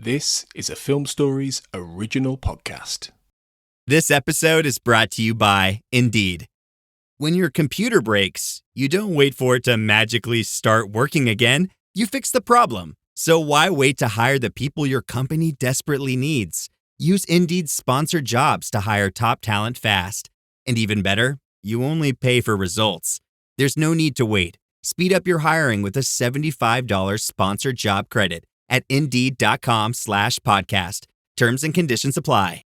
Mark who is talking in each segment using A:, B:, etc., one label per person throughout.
A: This is a Film Stories original podcast.
B: This episode is brought to you by Indeed. When your computer breaks, you don't wait for it to magically start working again. You fix the problem. So why wait to hire the people your company desperately needs? Use Indeed's sponsored jobs to hire top talent fast. And even better, you only pay for results. There's no need to wait. Speed up your hiring with a $75 sponsored job credit at Indeed.com/podcast. Terms and conditions apply.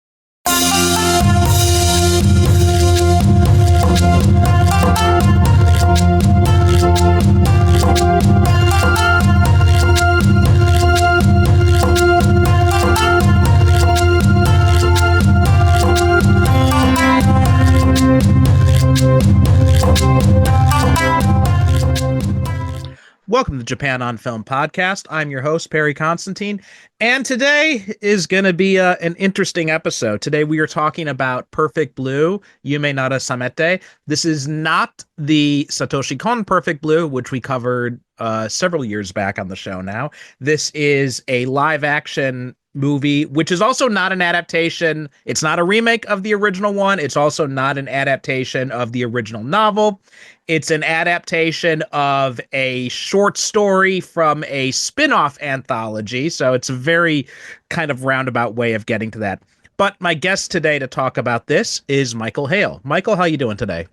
C: Welcome to the Japan on Film podcast. I'm your host, Perry Constantine, and today is going to be an interesting episode. Today we are talking about Perfect Blue, Yume Nara Samete. This is not the Satoshi Kon Perfect Blue, which we covered several years back on the show now. This is a live-action movie, which is also not an adaptation. It's not a remake of the original one. It's also not an adaptation of the original novel. It's an adaptation of a short story from a spin-off anthology. So it's a very kind of roundabout way of getting to that. But my guest today to talk about this is Michael Hale. Michael, how you doing today?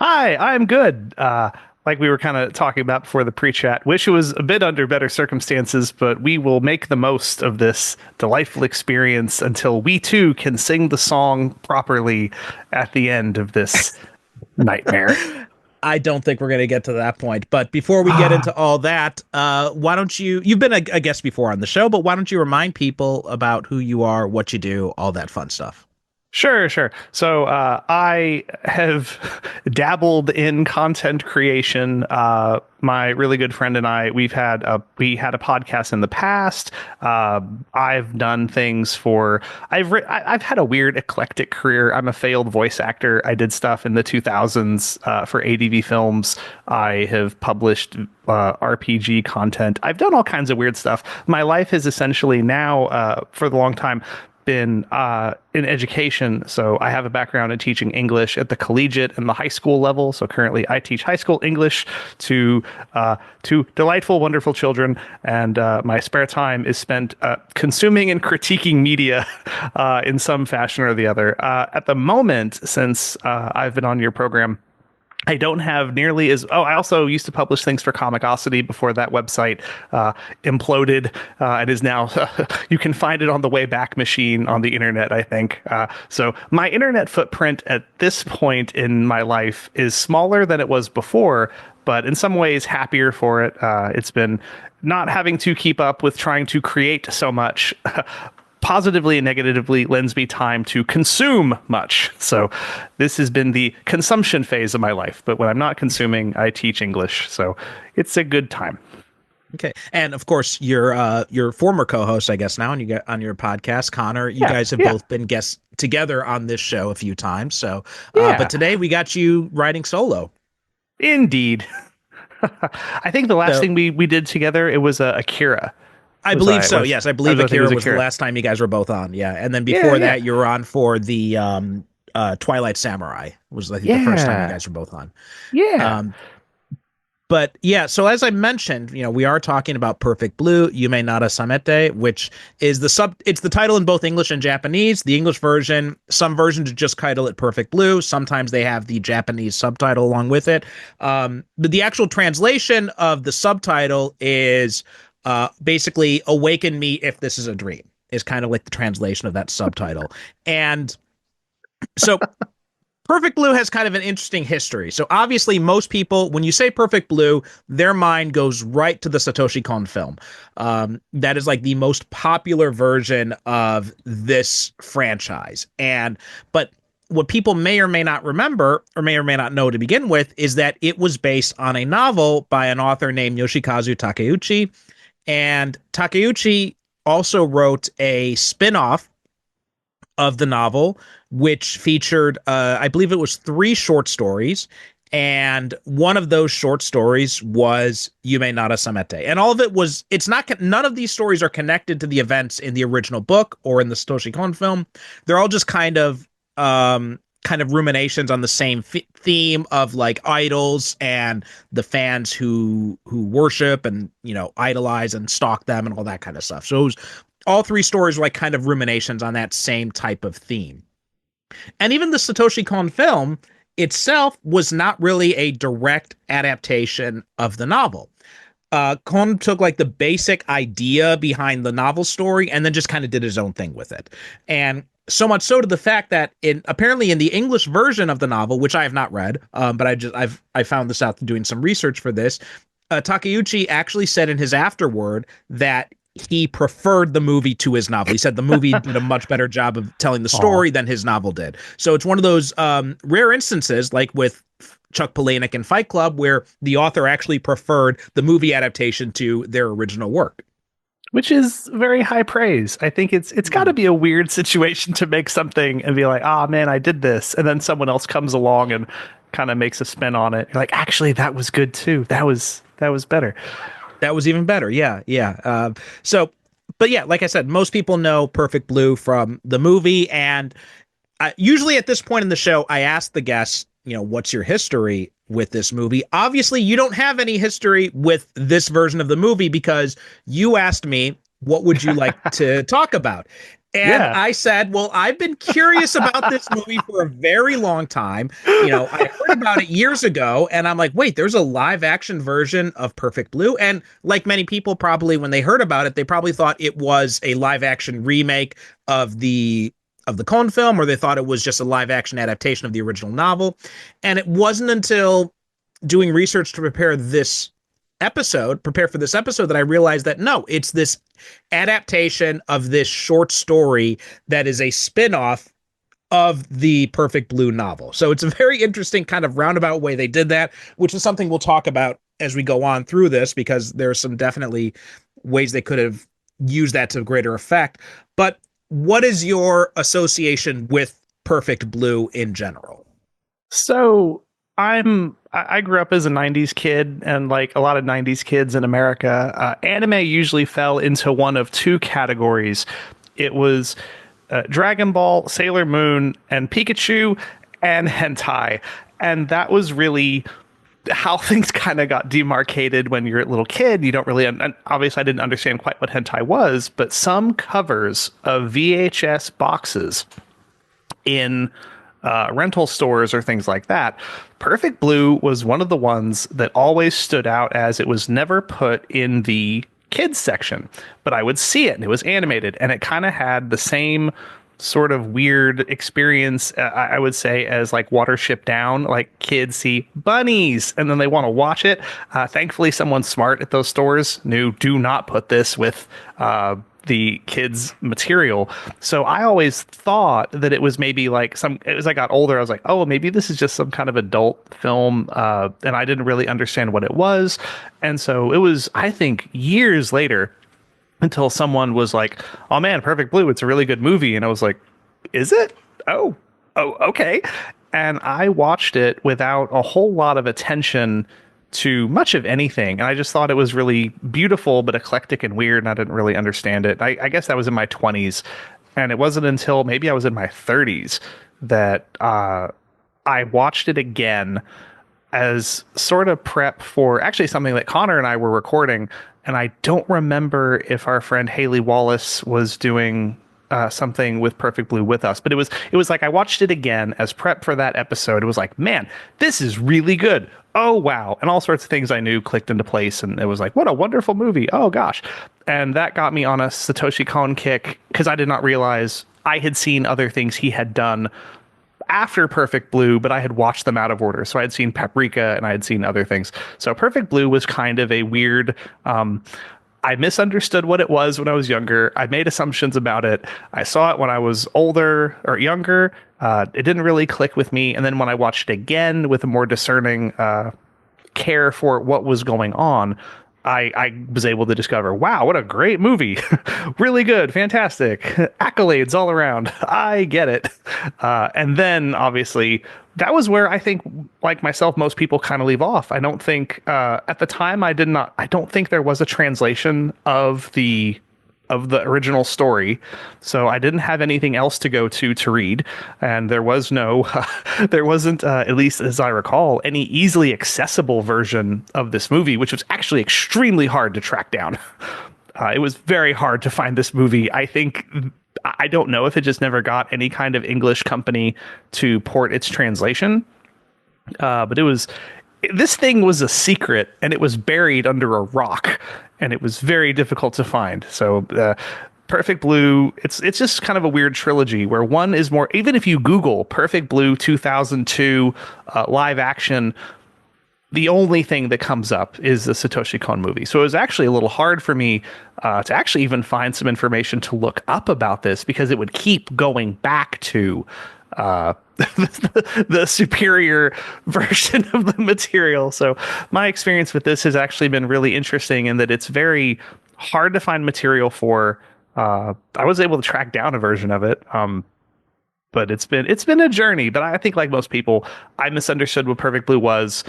D: Hi, I'm good. Like we were kind of talking about before the pre-chat, wish it was a bit under better circumstances, but we will make the most of this delightful experience until we too can sing the song properly at the end of this nightmare.
C: I don't think we're going to get to that point. But before we get into all that, why don't you've been a guest before on the show, but why don't you remind people about who you are, what you do, all that fun stuff?
D: Sure. So I have dabbled in content creation. My really good friend and I, we had a podcast in the past. I've done things for. I've had a weird eclectic career. I'm a failed voice actor. I did stuff in the 2000s for ADV Films. I have published RPG content. I've done all kinds of weird stuff. My life is essentially now, for the long time, been in education. So I have a background in teaching English at the collegiate and the high school level. So currently I teach high school English to delightful, wonderful children. And my spare time is spent consuming and critiquing media in some fashion or the other. At the moment, since I've been on your program, I don't have nearly as... I also used to publish things for Comicosity before that website imploded and is now... you can find it on the Wayback Machine on the internet, I think. So my internet footprint at this point in my life is smaller than it was before, but in some ways happier for it. It's been not having to keep up with trying to create so much... positively and negatively lends me time to consume much. So this has been the consumption phase of my life. But when I'm not consuming, I teach English. So it's a good time.
C: Okay. And of course, your former co-host, I guess now, and you get on your podcast, Connor, you guys have both been guests together on this show a few times. So, but today we got you writing solo.
D: Indeed. I think the last thing we did together, it was Akira.
C: I believe so. Yes, I believe Akira was the last time you guys were both on. Yeah, and then before that, you were on for the Twilight Samurai. Was I think the first time you guys were both on.
D: Yeah.
C: But yeah, so as I mentioned, we are talking about Perfect Blue, Yume Nara Samete, which is it's the title in both English and Japanese. The English version, some versions just title it Perfect Blue. Sometimes they have the Japanese subtitle along with it. But the actual translation of the subtitle is basically "Awaken Me If This Is a Dream" is kind of like the translation of that subtitle. And so Perfect Blue has kind of an interesting history. So obviously most people, when you say Perfect Blue, their mind goes right to the Satoshi Kon film. That is like the most popular version of this franchise. But what people may or may not remember, or may not know to begin with, is that it was based on a novel by an author named Yoshikazu Takeuchi. And Takeuchi also wrote a spin-off of the novel, which featured, I believe it was 3 short stories And one of those short stories was Yume Nara Samete. And all of it was, none of these stories are connected to the events in the original book or in the Satoshi Kon film. They're all just kind of ruminations on the same theme of like idols and the fans who worship and, idolize and stalk them and all that kind of stuff. So all three stories were like kind of ruminations on that same type of theme. And even the Satoshi Kon film itself was not really a direct adaptation of the novel. Kon took like the basic idea behind the novel story and then just kind of did his own thing with it. And so much so to the fact that apparently in the English version of the novel, which I have not read, but I found this out doing some research for this, Takeuchi actually said in his afterword that he preferred the movie to his novel. He said the movie did a much better job of telling the story than his novel did. So it's one of those rare instances, like with Chuck Palahniuk in Fight Club, where the author actually preferred the movie adaptation to their original work.
D: Which is very high praise. I think it's got to be a weird situation to make something and be like, man, I did this. And then someone else comes along and kind of makes a spin on it. You're like, actually, that was good too. That was better.
C: That was even better. Yeah. But yeah, like I said, most people know Perfect Blue from the movie. And usually at this point in the show, I ask the guests, what's your history with this movie? Obviously, you don't have any history with this version of the movie because you asked me, what would you like to talk about? And I said, well, I've been curious about this movie for a very long time. I heard about it years ago, and I'm like, wait, there's a live action version of Perfect Blue. And like many people probably, when they heard about it, they probably thought it was a live action remake of the Kon film, or they thought it was just a live action adaptation of the original novel. And it wasn't until doing research to prepare for this episode that I realized that no, it's this adaptation of this short story that is a spin-off of the Perfect Blue novel. So it's a very interesting kind of roundabout way they did that, which is something we'll talk about as we go on through this, because there's some definitely ways they could have used that to greater effect. But what is your association with Perfect Blue in general?
D: So I grew up as a 90s kid, and like a lot of 90s kids in America, anime usually fell into one of two categories. It was Dragon Ball, Sailor Moon, and Pikachu, and hentai. And that was really how things kind of got demarcated when you're a little kid. You don't really, obviously I didn't understand quite what hentai was, but some covers of VHS boxes in rental stores or things like that, Perfect Blue was one of the ones that always stood out, as it was never put in the kids section, but I would see it and it was animated, and it kind of had the same sort of weird experience, I would say, as like Watership Down. Like, kids see bunnies and then they want to watch it. Thankfully, someone smart at those stores knew, do not put this with the kids material. So I always thought that it was maybe like as I got older, I was like, oh, maybe this is just some kind of adult film. And I didn't really understand what it was. And so it was, I think, years later until someone was like, oh man, Perfect Blue, it's a really good movie. And I was like, is it? Oh, okay. And I watched it without a whole lot of attention to much of anything. And I just thought it was really beautiful, but eclectic and weird. And I didn't really understand it. I guess that was in my 20s. And it wasn't until maybe I was in my 30s that I watched it again as sort of prep for actually something that Connor and I were recording. And I don't remember if our friend Haley Wallace was doing something with Perfect Blue with us, but it was like I watched it again as prep for that episode. It was like, man, this is really good. Oh, wow. And all sorts of things I knew clicked into place. And it was like, what a wonderful movie. Oh, gosh. And that got me on a Satoshi Kon kick, because I did not realize I had seen other things he had done after Perfect Blue, but I had watched them out of order. So I had seen Paprika and I had seen other things. So Perfect Blue was kind of a weird, I misunderstood what it was when I was younger. I made assumptions about it. I saw it when I was older or younger. It didn't really click with me. And then when I watched it again with a more discerning care for what was going on, I was able to discover, wow, what a great movie. Really good, fantastic. Accolades all around. I get it. And then obviously that was where I think, like myself, most people kind of leave off. I don't think at the time I don't think there was a translation of the original story, so I didn't have anything else to go to read, and there wasn't at least as I recall, any easily accessible version of this movie, which was actually extremely hard to track down. It was very hard to find this movie. I don't know if it just never got any kind of English company to port its translation, but this thing was a secret, and it was buried under a rock, and it was very difficult to find. So Perfect Blue, it's just kind of a weird trilogy where one is more, even if you Google Perfect Blue 2002 live action, the only thing that comes up is the Satoshi Kon movie. So it was actually a little hard for me to actually even find some information to look up about this, because it would keep going back to the superior version of the material. So my experience with this has actually been really interesting in that it's very hard to find material for. I was able to track down a version of it, but it's been a journey. But I think, like most people, I misunderstood what Perfect Blue was.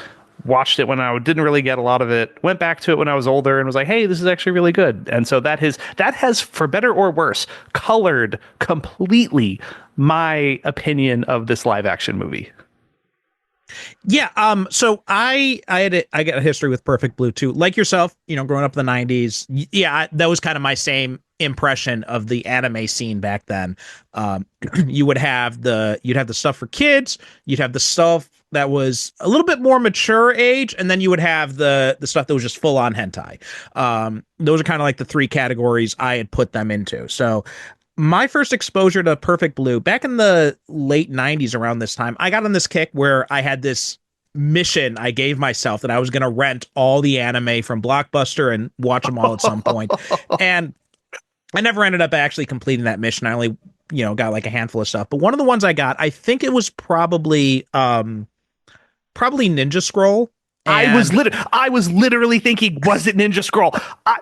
D: Watched it when I didn't really get a lot of it, went back to it when I was older and was like, hey, this is actually really good. And so that has, for better or worse, colored completely my opinion of this live action movie.
C: Yeah. So I got a history with Perfect Blue too. Like yourself, growing up in the 90s. Yeah, that was kind of my same impression of the anime scene back then. You'd have the stuff for kids, you'd have the stuff that was a little bit more mature age, and then you would have the stuff that was just full on hentai. Those are kind of like the three categories I had put them into. So my first exposure to Perfect Blue back in the late 90s, around this time, I got on this kick where I had this mission I gave myself that I was going to rent all the anime from Blockbuster and watch them all at some point. And I never ended up actually completing that mission. I only, got like a handful of stuff. But one of the ones I got, I think it was probably Ninja Scroll.
D: I was literally thinking, was it Ninja Scroll?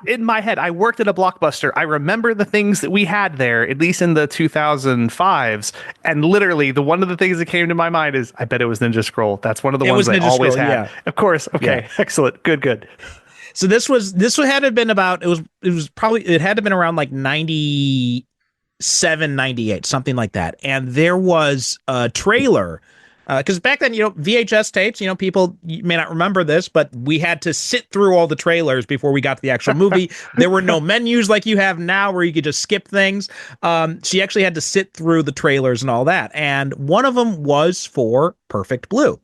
D: In my head, I worked at a Blockbuster. I remember the things that we had there, at least in the 2005s. And literally, one of the things that came to my mind is, I bet it was Ninja Scroll. That's one of the ones I always had. Yeah. Of course. Okay. Yeah. Excellent. Good.
C: So this had to have been about, it had to have been around like 97, 98, something like that. And there was a trailer. Because back then, VHS tapes, people, you may not remember this, but we had to sit through all the trailers before we got to the actual movie. There were no menus like you have now where you could just skip things. She actually had to sit through the trailers and all that. And one of them was for Perfect Blue,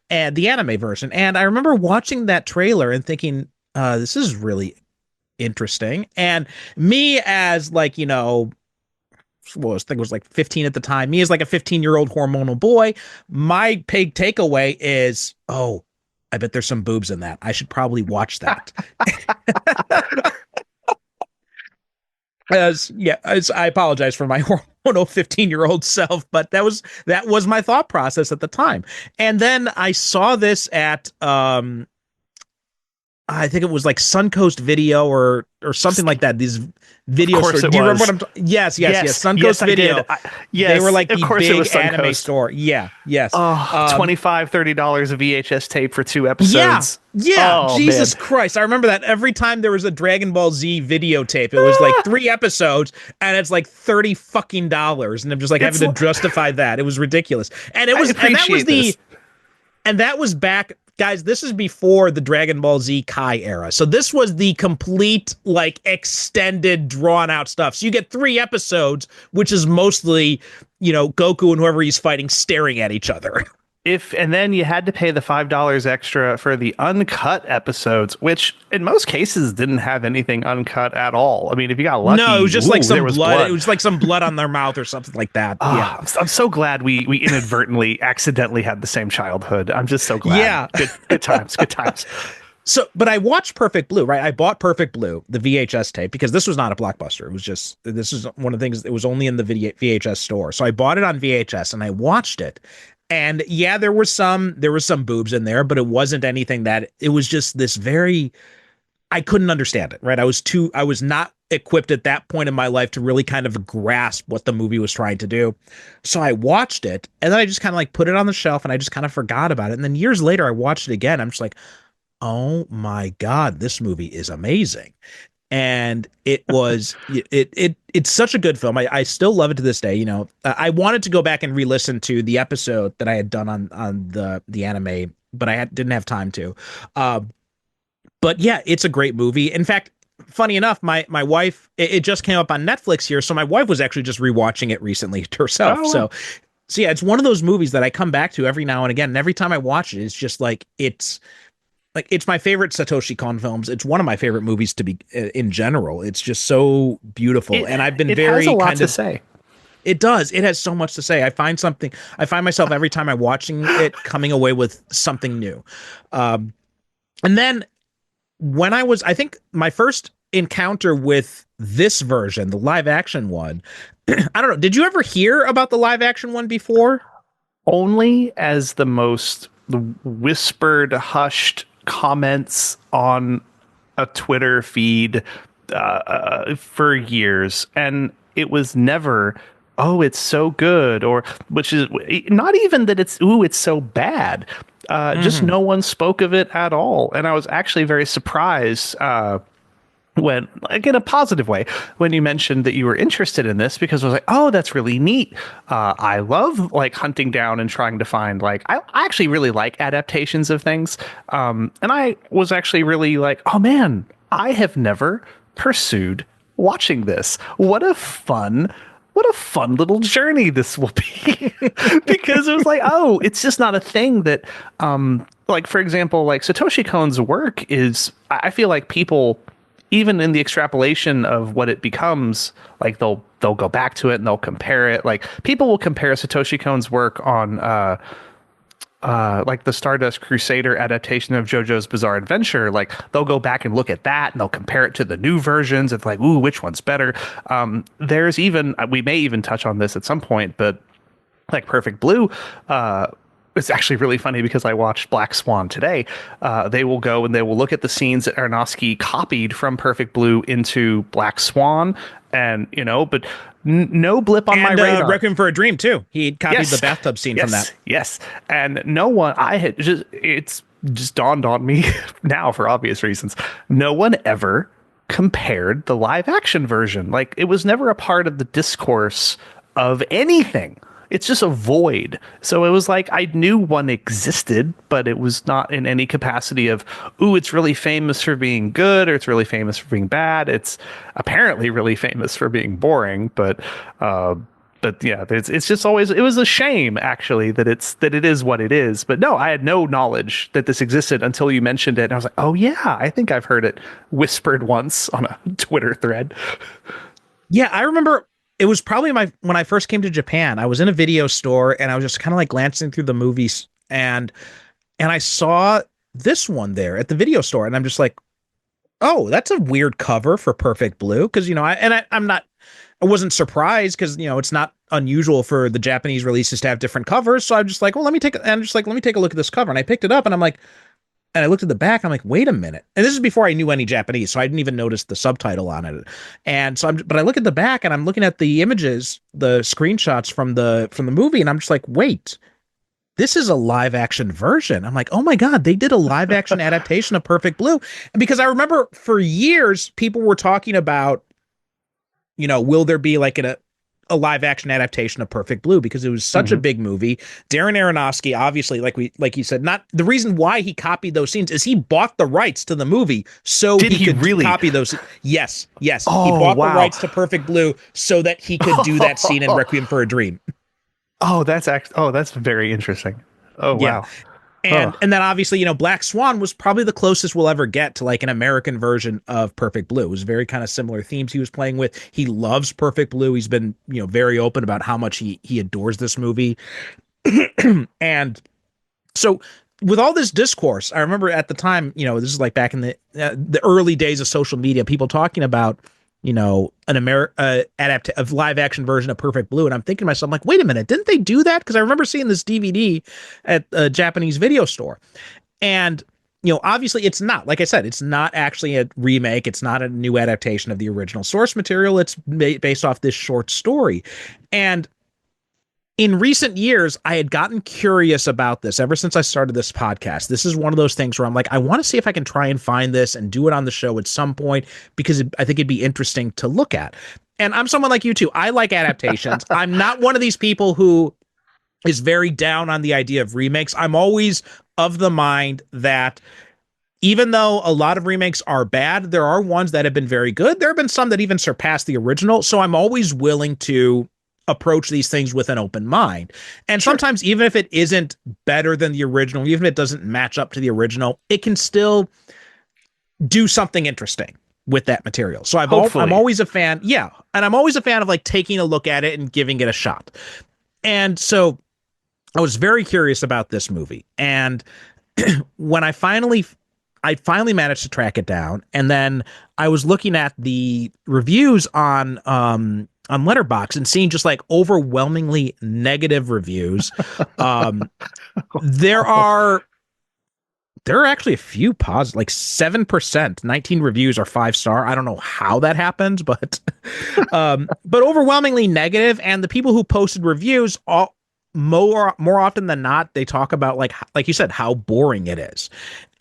C: and the anime version. And I remember watching that trailer and thinking, this is really interesting. And me as I think it was like 15 at the time. Me as like a 15-year-old hormonal boy, my big takeaway is, oh, I bet there's some boobs in that. I should probably watch that. I apologize for my hormonal 15-year-old self, but that was my thought process at the time. And then I saw this at I think it was like Suncoast Video or something like that. These video stores. Do you remember what I'm talking? Yes. Suncoast Video. Yes, they were like the big anime store. Yeah. Yes.
D: $25, $30 a VHS tape for 2 episodes.
C: Yeah. Oh, Jesus Christ. I remember that every time there was a Dragon Ball Z videotape, it was like 3 episodes and it's like $30 fucking dollars. And I'm just like having to justify that. It was ridiculous. And that was back. Guys, this is before the Dragon Ball Z Kai era. So this was the complete, like, extended, drawn-out stuff. So you get 3 episodes, which is mostly, Goku and whoever he's fighting staring at each other.
D: And then you had to pay the $5 extra for the uncut episodes, which in most cases didn't have anything uncut at all. I mean, if you got lucky,
C: no, it was just like some blood. It was like some blood on their mouth or something like that. Yeah,
D: I'm so glad we inadvertently, accidentally had the same childhood. I'm just so glad.
C: Yeah,
D: good times.
C: So, but I watched Perfect Blue, right? I bought Perfect Blue, the VHS tape, because this was not a Blockbuster. This is one of the things that was only in the VHS store. So I bought it on VHS and I watched it. And yeah, there were some boobs in there, but it wasn't anything it was just this very I couldn't understand it, right? I was not equipped at that point in my life to really kind of grasp what the movie was trying to do. So I watched it, and then I just kind of like put it on the shelf, and I just kind of forgot about it. And then years later, I watched it again. I'm just like, oh my God, this movie is amazing. And it was it's such a good film. I still love it to this day. You know, I wanted to go back and re-listen to the episode that I had done on the anime, but didn't have time to. But yeah, it's a great movie. In fact, funny enough, my wife, it just came up on Netflix here, so my wife was actually just rewatching it recently herself.
D: Oh.
C: So yeah, it's one of those movies that I come back to every now and again, and every time I watch it, it's just like it's my favorite Satoshi Kon films. It's one of my favorite movies to be in general. It's just so beautiful, and I've been very
D: has a lot
C: kind
D: to
C: of
D: say.
C: It does. It has so much to say. I find myself every time I'm watching it coming away with something new. And then when I think my first encounter with this version, the live action one, I don't know. Did you ever hear about the live action one before?
D: Only as the whispered, hushed comments on a Twitter feed for years, and it was never, oh, it's so good, or which is not even that it's so bad. Just no one spoke of it at all, and I was actually very surprised when, like, in a positive way, when you mentioned that you were interested in this, because I was like, oh, that's really neat. I love like hunting down and trying to find, like, I actually really like adaptations of things. And I was actually really like, oh man, I have never pursued watching this. What a fun little journey this will be. Because it was like, oh, it's just not a thing that, like, for example, like Satoshi Kon's work is, I feel like people, even in the extrapolation of what it becomes, like they'll go back to it and they'll compare it. Like, people will compare Satoshi Kon's work on like the Stardust Crusader adaptation of JoJo's Bizarre Adventure. Like, they'll go back and look at that and they'll compare it to the new versions. It's like, ooh, which one's better? There's even, we may even touch on this at some point, but like Perfect Blue, it's actually really funny because I watched Black Swan today. They will go and they will look at the scenes that Aronofsky copied from Perfect Blue into Black Swan, and but no blip on my radar.
C: Requiem for a Dream too. He copied the bathtub scene from that.
D: Yes, and no one. It's just dawned on me now, for obvious reasons. No one ever compared the live action version. Like, it was never a part of the discourse of anything. It's just a void. So it was like, I knew one existed, but it was not in any capacity of, ooh, it's really famous for being good, or it's really famous for being bad. It's apparently really famous for being boring, but yeah, it's just always, it was a shame actually that it is what it is. But no, I had no knowledge that this existed until you mentioned it, and I was like, oh yeah, I think I've heard it whispered once on a Twitter thread.
C: Yeah, I remember. It was probably when I first came to Japan. I was in a video store and I was just kind of like glancing through the movies, and I saw this one there at the video store, and I'm just like, oh, that's a weird cover for Perfect Blue, because I wasn't surprised, because it's not unusual for the Japanese releases to have different covers. So I'm just like, well, let me take a look at this cover, and I picked it up, and I'm like, and I looked at the back. I'm like, wait a minute. And this is before I knew any Japanese, so I didn't even notice the subtitle on it. And so but I look at the back, and I'm looking at the images, the screenshots from the movie, and I'm just like, wait, this is a live action version. I'm like, oh my God, they did a live action adaptation of Perfect Blue. And because I remember for years, people were talking about, will there be like a live action adaptation of Perfect Blue, because it was such a big movie. Darren Aronofsky, obviously, like you said, not the reason why he copied those scenes is he bought the rights to the movie so he could really copy those. Yes.
D: Oh,
C: he bought
D: wow.
C: the rights to Perfect Blue so that he could do that scene in Requiem for a Dream.
D: Oh, that's very interesting. Oh, wow.
C: And then obviously, Black Swan was probably the closest we'll ever get to like an American version of Perfect Blue. It was very kind of similar themes he was playing with. He loves Perfect Blue. He's been, very open about how much he adores this movie. And so with all this discourse, I remember at the time, this is like back in the early days of social media, people talking about, an live action version of Perfect Blue. And I'm thinking to myself, like, wait a minute, didn't they do that? Because I remember seeing this DVD at a Japanese video store. And obviously it's not, like I said, it's not actually a remake. It's not a new adaptation of the original source material. It's based off this short story. And in recent years, I had gotten curious about this ever since I started this podcast. This is one of those things where I'm like, I want to see if I can try and find this and do it on the show at some point, because I think it'd be interesting to look at. And I'm someone like you too. I like adaptations. I'm not one of these people who is very down on the idea of remakes. I'm always of the mind that even though a lot of remakes are bad, there are ones that have been very good. There have been some that even surpass the original. So I'm always willing to approach these things with an open mind. And sometimes, even if it isn't better than the original, even if it doesn't match up to the original, it can still do something interesting with that material. So I'm always a fan. Yeah. And I'm always a fan of like taking a look at it and giving it a shot. And so I was very curious about this movie. And when I finally managed to track it down, and then I was looking at the reviews on Letterboxd and seeing just like overwhelmingly negative reviews. There are actually a few positive, like 7%, 19 reviews are 5-star. I don't know how that happened, but overwhelmingly negative. And the people who posted reviews, more often than not, they talk about like you said, how boring it is.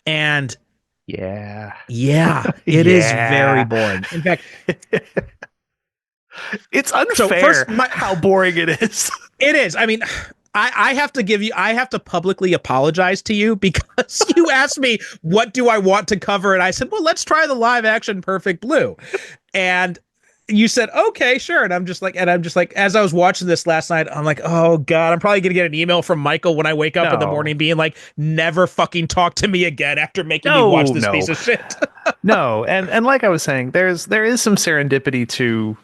C: And yeah, it is very boring. In fact,
D: it's unfair how boring it is.
C: It is. I mean, I have to publicly apologize to you, because you asked me, what do I want to cover? And I said, well, let's try the live action Perfect Blue. And you said, okay, sure. And I'm just like, as I was watching this last night, I'm like, oh God, I'm probably going to get an email from Michael when I wake up in the morning being like, never fucking talk to me again after making me watch this piece of shit.
D: No. And like I was saying, there is some serendipity to,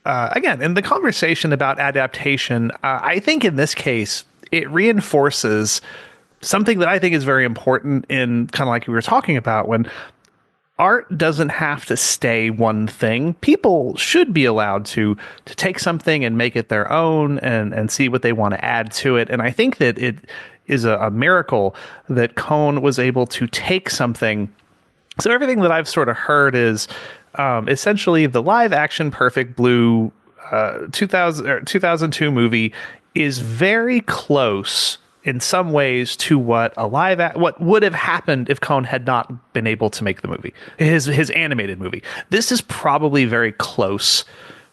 D: again, in the conversation about adaptation, I think in this case, it reinforces something that I think is very important in kind of like we were talking about, when art doesn't have to stay one thing. People should be allowed to take something and make it their own and see what they want to add to it. And I think that it is a miracle that Cohn was able to take something. So everything that I've sort of heard is essentially the live action Perfect Blue 2002 movie is very close in some ways to what what would have happened if Cohn had not been able to make the movie, his animated movie. This is probably very close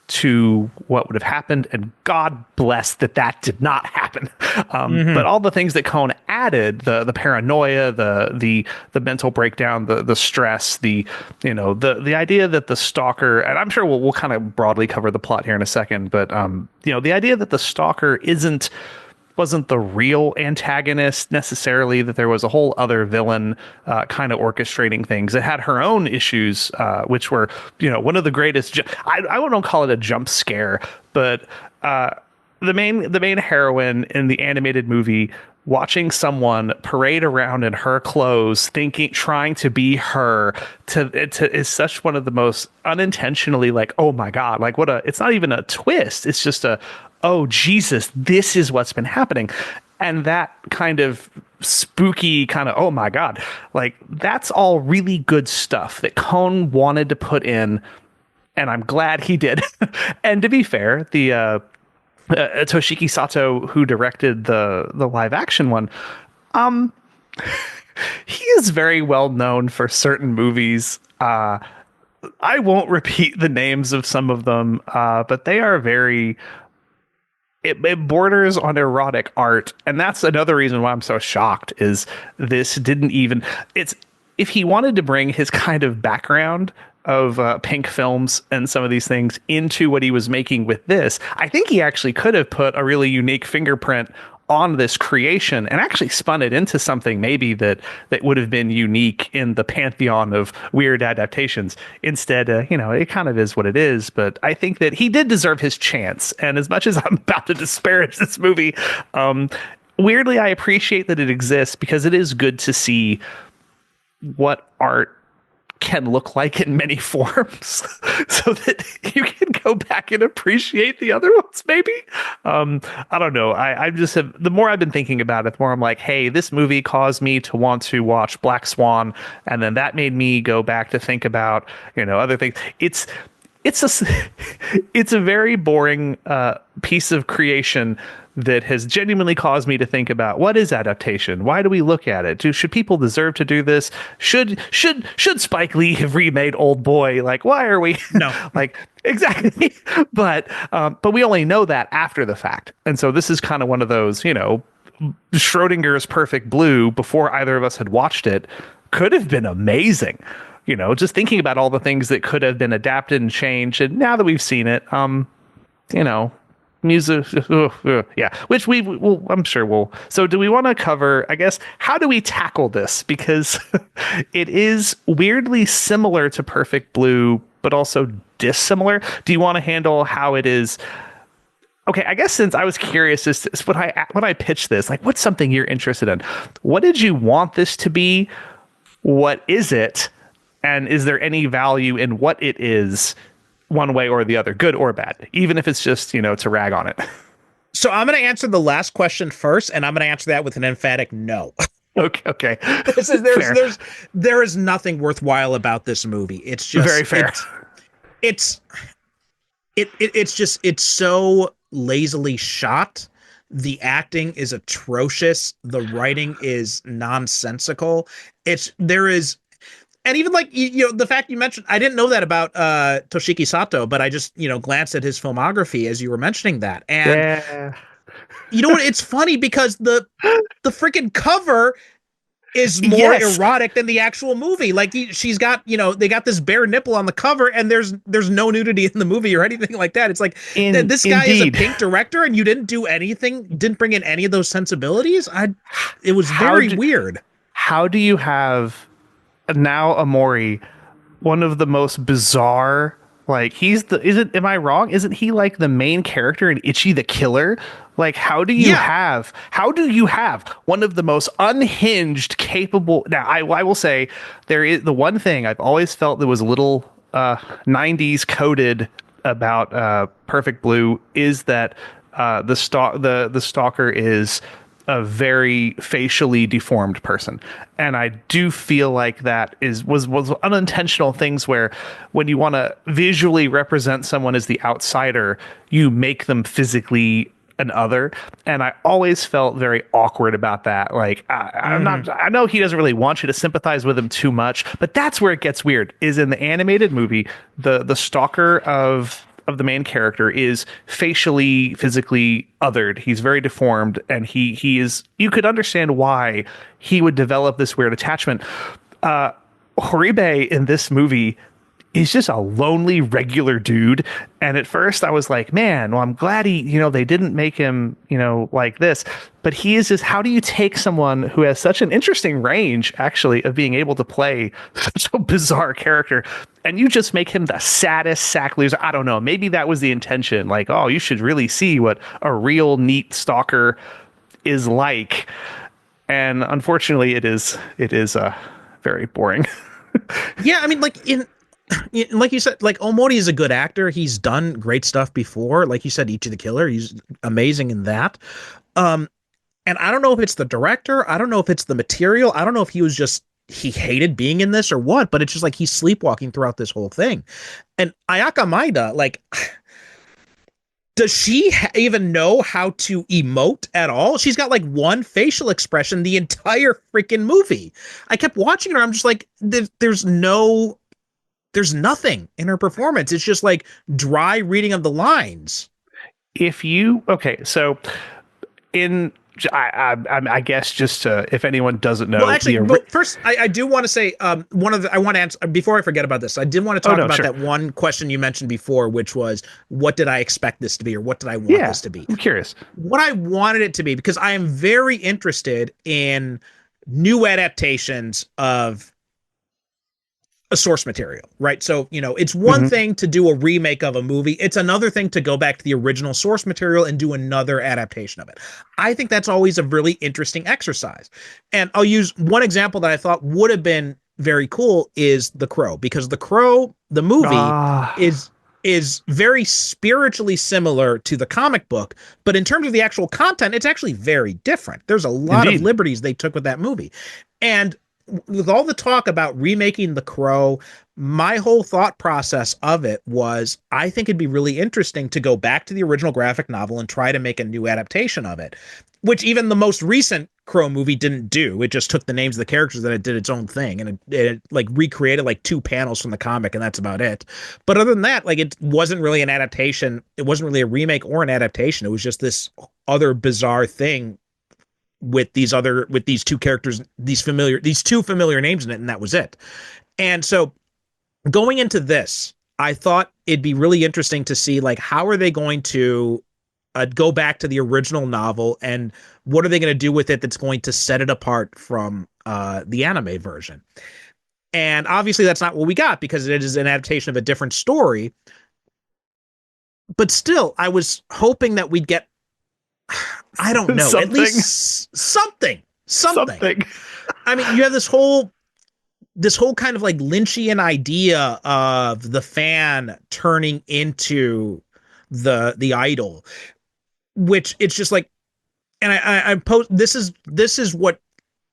D: to what would have happened, and God bless that did not happen. But all the things that Cohn added, the paranoia, the mental breakdown, the stress, the idea that the stalker, and I'm sure we'll kind of broadly cover the plot here in a second, but the idea that the stalker wasn't the real antagonist necessarily, that there was a whole other villain kind of orchestrating things. It had her own issues, which were, one of the greatest. I wouldn't call it a jump scare, but the main heroine in the animated movie, watching someone parade around in her clothes, trying to be her, is such one of the most unintentionally, like, oh my God, like it's not even a twist. It's just oh Jesus, this is what's been happening. And that kind of spooky kind of, oh my God, like that's all really good stuff that Cohn wanted to put in. And I'm glad he did. And to be fair, the Toshiki Sato, who directed the live action one, he is very well known for certain movies. I won't repeat the names of some of them, but they are very... It borders on erotic art, and that's another reason why I'm so shocked. Is this didn't even? If he wanted to bring his kind of background of pink films and some of these things into what he was making with this, I think he actually could have put a really unique fingerprint on this creation and actually spun it into something maybe that would have been unique in the pantheon of weird adaptations. Instead, it kind of is what it is. But I think that he did deserve his chance. And as much as I'm about to disparage this movie, weirdly, I appreciate that it exists, because it is good to see what art can look like in many forms, so that you can go back and appreciate the other ones, maybe. I don't know. I just have, the more I've been thinking about it, the more I'm like, hey, this movie caused me to want to watch Black Swan, and then that made me go back to think about, other things. It's a very boring piece of creation that has genuinely caused me to think about, what is adaptation? Why do we look at it? Should people deserve to do this? Should Spike Lee have remade Old Boy? Like, why are we?
C: No.
D: Like, exactly. But we only know that after the fact. And so this is kind of one of those, Schrodinger's Perfect Blue, before either of us had watched it, could have been amazing. Just thinking about all the things that could have been adapted and changed. And now that we've seen it, music, yeah, which I'm sure we'll. So do we want to cover, I guess, how do we tackle this? Because it is weirdly similar to Perfect Blue, but also dissimilar. Do you want to handle how it is? Okay, I guess since I was curious as to when I pitched this, like, what's something you're interested in? What did you want this to be? What is it? And is there any value in what it is, one way or the other, good or bad, even if it's just, to rag on it?
C: So I'm going to answer the last question first, and I'm going to answer that with an emphatic no.
D: Okay.
C: There is nothing worthwhile about this movie. It's just
D: very fair.
C: It's so lazily shot. The acting is atrocious. The writing is nonsensical. And even like, the fact you mentioned, I didn't know that about Toshiki Sato, but I just, glanced at his filmography as you were mentioning that. And
D: yeah.
C: You know what? It's funny because the freaking cover is more erotic than the actual movie. Like she's got, they got this bare nipple on the cover, and there's no nudity in the movie or anything like that. It's like, this guy is a pink director, and you didn't bring in any of those sensibilities. It was very weird.
D: How do you have now Amori, one of the most bizarre, like, am I wrong? Isn't he like the main character in Ichi the Killer? Like, how do you have one of the most unhinged, capable? Now, I will say, there is the one thing I've always felt that was a little 90s coded about Perfect Blue is that the stalker is a very facially deformed person, and I do feel like that was unintentional things where when you want to visually represent someone as the outsider, you make them physically an other, and I always felt very awkward about that. Like, I know he doesn't really want you to sympathize with him too much, but that's where it gets weird. Is in the animated movie, the stalker of the main character is physically othered. He's very deformed, and he is, you could understand why he would develop this weird attachment. Horibe in this movie is just a lonely, regular dude. And at first I was like, man, well, I'm glad they didn't make him, like this. But he is just, how do you take someone who has such an interesting range, actually, of being able to play such a bizarre character, and you just make him the saddest sack loser? I don't know. Maybe that was the intention. Like, oh, you should really see what a real neat stalker is like. And unfortunately, it is very boring.
C: Yeah, I mean, like like you said, like, Omori is a good actor. He's done great stuff before. Like you said, Ichi the Killer, he's amazing in that. And I don't know if it's the director. I don't know if it's the material. I don't know if he hated being in this or what, but it's just like he's sleepwalking throughout this whole thing. And Ayaka Maeda, like, does she even know how to emote at all? She's got like one facial expression the entire freaking movie. I kept watching her. I'm just like, there's nothing in her performance. It's just like dry reading of the lines. I guess just if anyone doesn't know. Well, actually, but first, I do want to say I want to answer before I forget about this. I did want to talk about that one question you mentioned before, which was, what did I expect this to be, or what did I want this to be?
D: I'm curious.
C: What I wanted it to be, because I am very interested in new adaptations of a source material, right? So, it's one thing to do a remake of a movie. It's another thing to go back to the original source material and do another adaptation of it. I think that's always a really interesting exercise. And I'll use one example that I thought would have been very cool is The Crow, because The Crow, the movie, is very spiritually similar to the comic book, but in terms of the actual content, it's actually very different. There's a lot of liberties they took with that movie. And with all the talk about remaking The Crow, my whole thought process of it was, I think it'd be really interesting to go back to the original graphic novel and try to make a new adaptation of it, which even the most recent Crow movie didn't do. It just took the names of the characters and it did its own thing, and it like recreated like 2 panels from the comic, and that's about it. But other than that, like, it wasn't really an adaptation. It wasn't really a remake or an adaptation. It was just this other bizarre thing with these 2 characters, these 2 familiar names in it, and that was it. And so going into this, I thought it'd be really interesting to see, like, how are they going to go back to the original novel, and what are they going to do with it that's going to set it apart from the anime version? And obviously that's not what we got, because it is an adaptation of a different story. But still, I was hoping that we'd get, I don't know, at least something. I mean, you have this whole kind of like Lynchian idea of the fan turning into the idol, which it's just like, and I post, this is what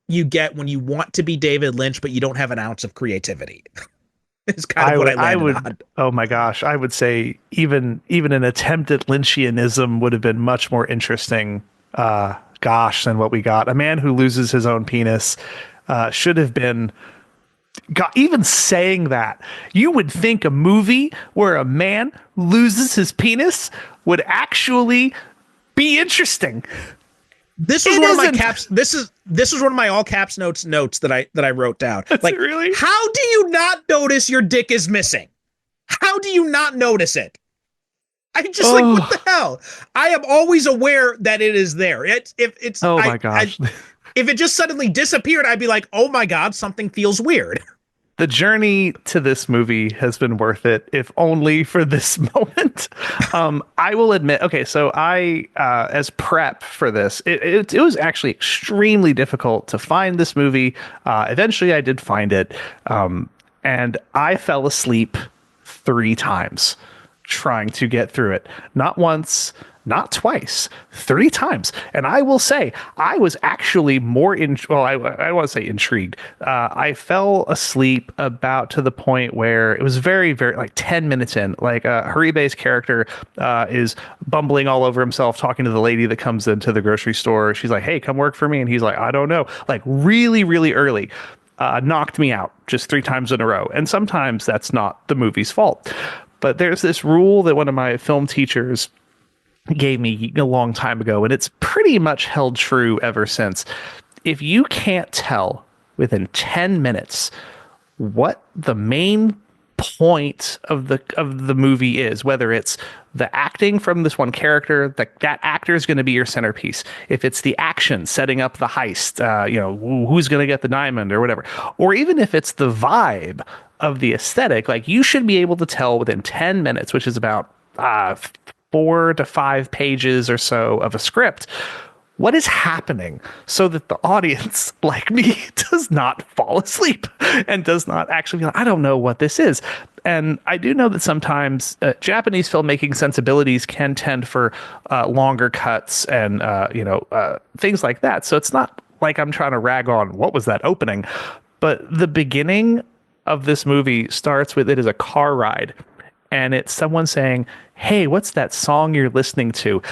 C: you get when you want to be David Lynch, but you don't have an ounce of creativity. It's kind of what I landed on.
D: Oh my gosh, I would say even an attempt at Lynchianism would have been much more interesting, than what we got. A man who loses his own penis should have been. God, even saying that, you would think a movie where a man loses his penis would actually be interesting.
C: This was one of my caps. This was one of my all caps notes that I wrote down. Like,
D: really?
C: How do you not notice your dick is missing? How do you not notice it? I just like, what the hell? I am always aware that it is there. If
D: my gosh.
C: If it just suddenly disappeared, I'd be like, oh my God, something feels weird.
D: The journey to this movie has been worth it, if only for this moment. I will admit, okay, so I, as prep for this, it was actually extremely difficult to find this movie. Eventually I did find it, and I fell asleep 3 times trying to get through it. Not once, not twice, 3 times. And I will say, I was actually more I want to say intrigued. I fell asleep about to the point where it was very, very, like 10 minutes in, like Haribe's character is bumbling all over himself, talking to the lady that comes into the grocery store. She's like, hey, come work for me. And he's like, I don't know. Like really, really early. Knocked me out just 3 times in a row. And sometimes that's not the movie's fault. But there's this rule that one of my film teachers gave me a long time ago, and it's pretty much held true ever since. If you can't tell within 10 minutes what the main point of the movie is, whether it's the acting from this one character, that actor is going to be your centerpiece. If it's the action setting up the heist, who's going to get the diamond or whatever, or even if it's the vibe of the aesthetic, like, you should be able to tell within 10 minutes, which is about 4 to 5 pages or so of a script, what is happening, so that the audience, like me, does not fall asleep and does not actually be like, I don't know what this is. And I do know that sometimes Japanese filmmaking sensibilities can tend for longer cuts and things like that. So it's not like I'm trying to rag on what was that opening, but the beginning of this movie starts with, it is a car ride, and it's someone saying, hey, what's that song you're listening to?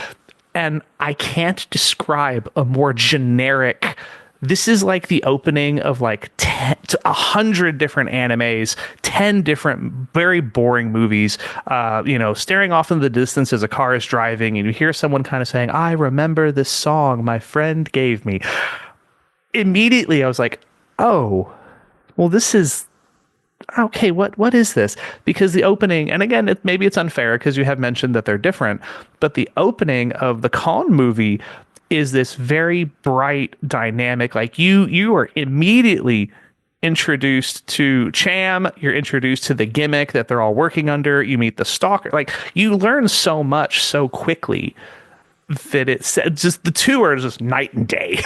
D: And I can't describe a more generic. This is like the opening of like 100 different animes, 10 different very boring movies. Staring off in the distance as a car is driving, and you hear someone kind of saying, I remember this song my friend gave me. Immediately I was like, oh, well, this is okay. What is this? Because the opening, and again, maybe it's unfair because you have mentioned that they're different, but the opening of the Con movie is this very bright, dynamic, like you are immediately introduced to Cham, you're introduced to the gimmick that they're all working under, you meet the stalker, like, you learn so much so quickly that it's just, the two are just night and day.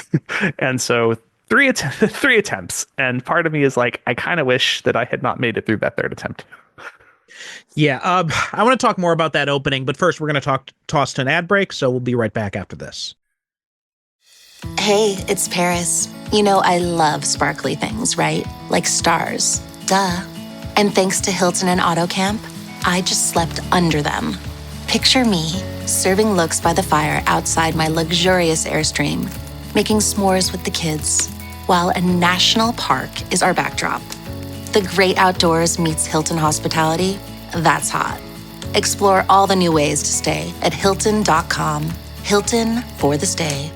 D: And so three attempts, and part of me is like, I kind of wish that I had not made it through that 3rd attempt.
C: Yeah, I want to talk more about that opening, but first we're going to toss to an ad break, so we'll be right back after this.
E: Hey, it's Paris. You know I love sparkly things, right? Like stars. Duh. And thanks to Hilton and AutoCamp, I just slept under them. Picture me, serving looks by the fire outside my luxurious Airstream, making s'mores with the kids, while a national park is our backdrop. The great outdoors meets Hilton hospitality. That's hot. Explore all the new ways to stay at Hilton.com. Hilton for the stay.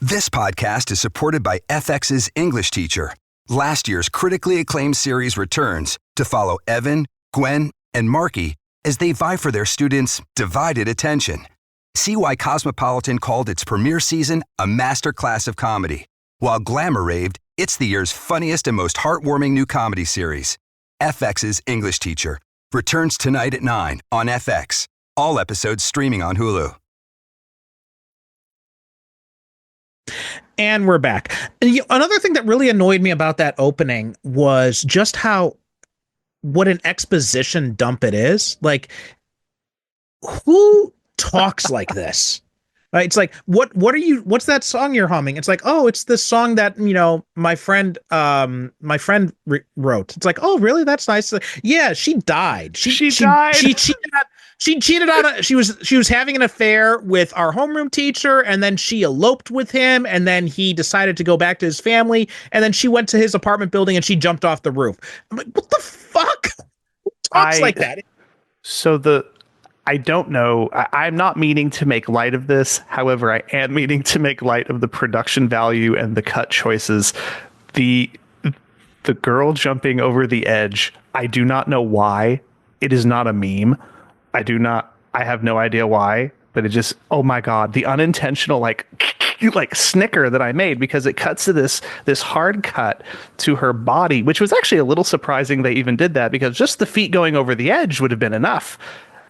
F: This podcast is supported by FX's English Teacher. Last year's critically acclaimed series returns to follow Evan, Gwen, and Marky as they vie for their students' divided attention. See why Cosmopolitan called its premiere season a masterclass of comedy, while Glamour raved it's the year's funniest and most heartwarming new comedy series. FX's English Teacher returns tonight at 9 on FX. All episodes streaming on Hulu.
C: And we're back. Another thing that really annoyed me about that opening was just what an exposition dump it is. Like, who talks like this? Right? It's like, what's that song you're humming? It's like, oh, it's this song that, my friend wrote. It's like, oh, really? That's nice. Yeah, she died. She died. She cheated on she was having an affair with our homeroom teacher, and then she eloped with him, and then he decided to go back to his family, and then she went to his apartment building and she jumped off the roof. I'm like, what the fuck? Who talks like that?
D: I don't know. I'm not meaning to make light of this. However, I am meaning to make light of the production value and the cut choices. The girl jumping over the edge, I do not know why. It is not a meme. I have no idea why, but it just, oh my God, the unintentional like snicker that I made, because it cuts to this hard cut to her body, which was actually a little surprising they even did that, because just the feet going over the edge would have been enough.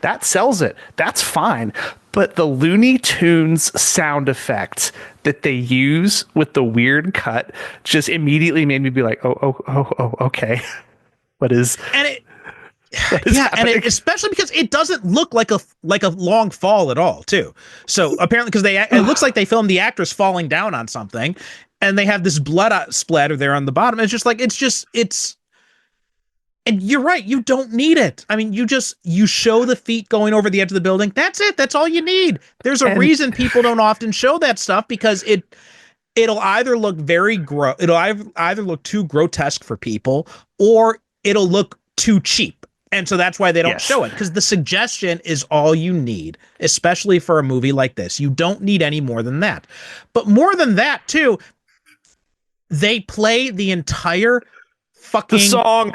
D: That sells it. That's fine. But the Looney Tunes sound effect that they use with the weird cut just immediately made me be like, oh, okay. What is happening?
C: And especially because it doesn't look like a long fall at all, too. So apparently, because it looks like they filmed the actress falling down on something, and they have this blood splatter there on the bottom. It's just like and you're right, you don't need it. I mean, you show the feet going over the edge of the building. That's it. That's all you need. There's a reason people don't often show that stuff, because it'll either look it'll either look too grotesque for people, or it'll look too cheap. And so that's why they don't show it, because the suggestion is all you need, especially for a movie like this. You don't need any more than that. But more than that, too, they play the entire fucking song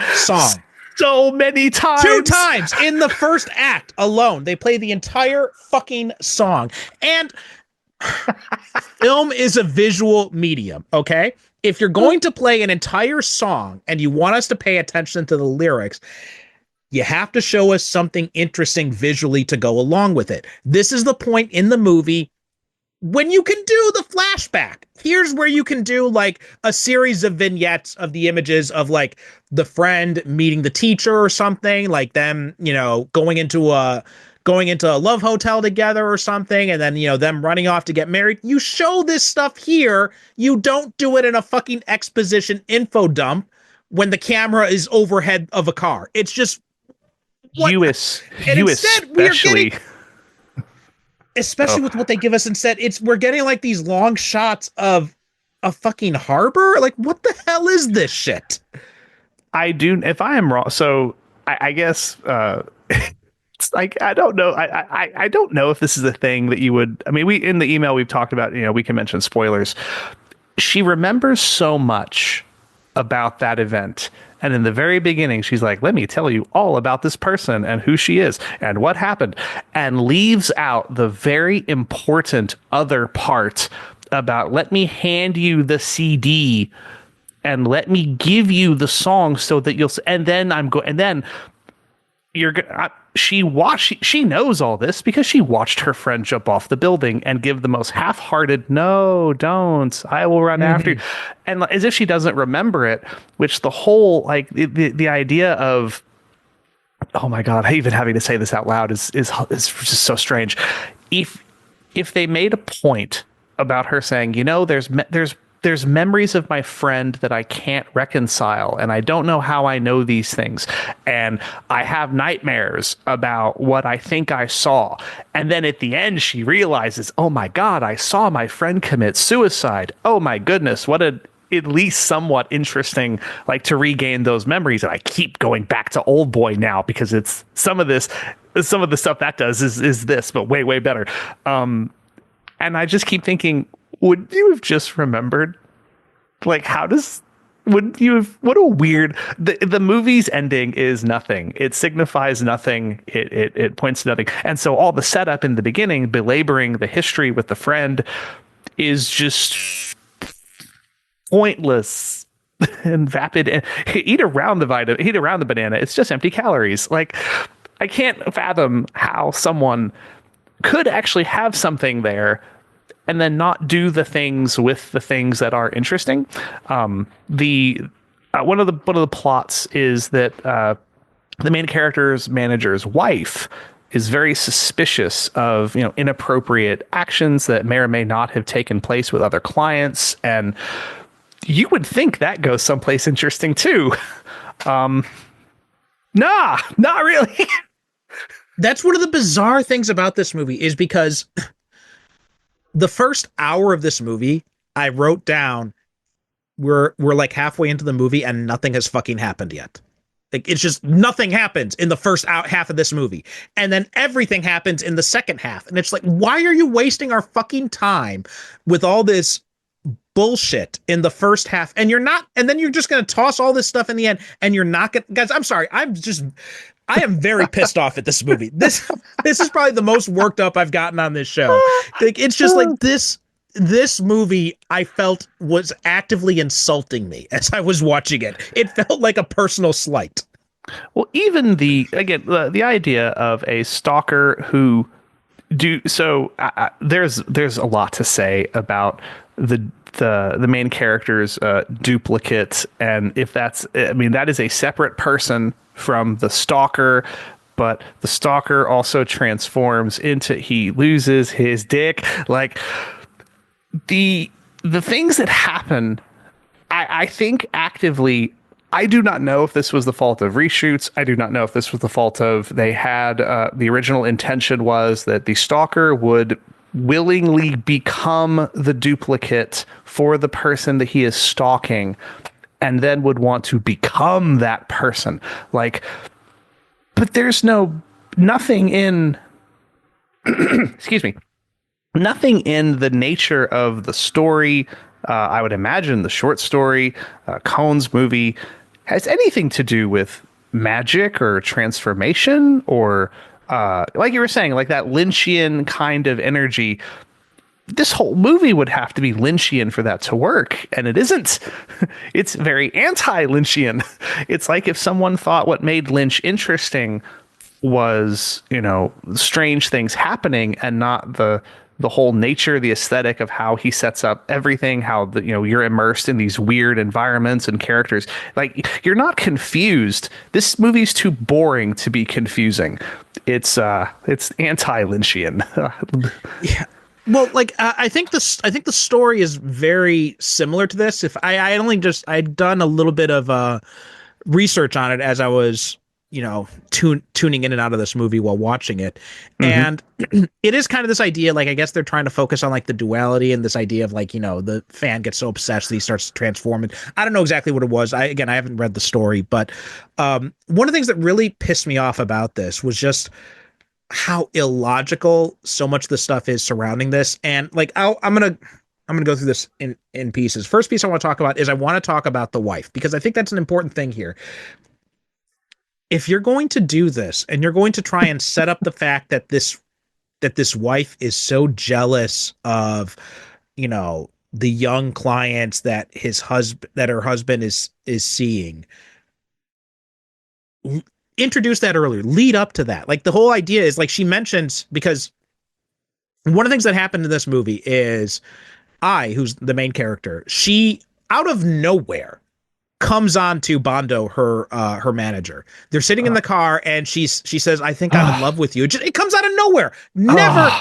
D: so many times.
C: 2 times in the first act alone. They play the entire fucking song. And film is a visual medium, okay? If you're going to play an entire song and you want us to pay attention to the lyrics, you have to show us something interesting visually to go along with it. This is the point in the movie when you can do the flashback. Here's where you can do like a series of vignettes of the images of like the friend meeting the teacher or something, like them, going into a love hotel together or something, and then, them running off to get married. You show this stuff here. You don't do it in a fucking exposition info dump when the camera is overhead of a car. It's just especially with what they give us instead, we're getting like these long shots of a fucking harbor. Like, what the hell is this shit?
D: If I am wrong, so I guess it's like, I don't know. I don't know if this is a thing that you would, I mean, in the email we've talked about, we can mention spoilers. She remembers so much about that event. And in the very beginning, she's like, let me tell you all about this person and who she is and what happened, and leaves out the very important other part about, let me hand you the CD and let me give you the song so that you'll, and then she knows all this because she watched her friend jump off the building and give the most half-hearted, no, don't, I will run after you. And as if she doesn't remember it, which the whole, like the idea of oh my God, even having to say this out loud is just so strange. If they made a point about her saying, there's memories of my friend that I can't reconcile, and I don't know how I know these things, and I have nightmares about what I think I saw, and then at the end she realizes, oh my God, I saw my friend commit suicide. Oh my goodness, what a at least somewhat interesting, like, to regain those memories. And I keep going back to Old Boy now because it's some of the stuff that does is this, but way better. And I just keep thinking, would you have just remembered? Like, what a weird, the movie's ending is nothing. It signifies nothing. It points to nothing. And so all the setup in the beginning, belaboring the history with the friend, is just pointless and vapid. And eat around the banana. It's just empty calories. Like, I can't fathom how someone could actually have something there and then not do the things with the things that are interesting. One of the plots is that the main character's manager's wife is very suspicious of inappropriate actions that may or may not have taken place with other clients, and you would think that goes someplace interesting too. Nah, not really.
C: That's one of the bizarre things about this movie, is because the first hour of this movie, I wrote down, we're like halfway into the movie and nothing has fucking happened yet. Like, it's just nothing happens in the first half of this movie. And then everything happens in the second half. And it's like, why are you wasting our fucking time with all this bullshit in the first half? And then you're just going to toss all this stuff in the end, and you're not going to, guys, I'm sorry. I am very pissed off at this movie. This is probably the most worked up I've gotten on this show. Like, it's just like this movie, I felt, was actively insulting me as I was watching it. It felt like a personal slight.
D: Well, even the idea of a stalker who there's a lot to say about the main character's duplicate, and if that is a separate person from the stalker, but the stalker also transforms into, he loses his dick. Like, the things that happen, I think actively, I do not know if this was the fault of reshoots. I do not know if this was the fault of, they had the original intention was that the stalker would willingly become the duplicate for the person that he is stalking, and then would want to become that person. Like, but there's nothing in, excuse me, nothing in the nature of the story. I would imagine the short story, Cone's movie, has anything to do with magic or transformation, or like you were saying, like that Lynchian kind of energy. This whole movie would have to be Lynchian for that to work, and it isn't. It's very anti-Lynchian. It's like if someone thought what made Lynch interesting was, strange things happening, and not the whole nature, the aesthetic of how he sets up everything, how you're immersed in these weird environments and characters. Like, you're not confused. This movie's too boring to be confusing. It's anti-Lynchian.
C: Yeah. Well, like, I think the story is very similar to this. If I'd done a little bit of research on it as I was, tuning in and out of this movie while watching it. Mm-hmm. And it is kind of this idea, like, I guess they're trying to focus on, like, the duality and this idea of, like, the fan gets so obsessed that he starts transforming. I don't know exactly what it was. I haven't read the story, but one of the things that really pissed me off about this was just how illogical so much of the stuff is surrounding this. And, like, I'm gonna go through this in pieces. First piece I want to talk about is, I want to talk about the wife, because I think that's an important thing here. If you're going to do this, and you're going to try and set up the fact that this wife is so jealous of, the young clients that her husband is seeing, introduce that earlier, lead up to that. Like, the whole idea is, like, she mentions, because one of the things that happened in this movie is, who's the main character, she, out of nowhere, comes on to Bondo, her manager. They're sitting in the car, and she says, "I think I'm in love with you." It comes out of nowhere. Never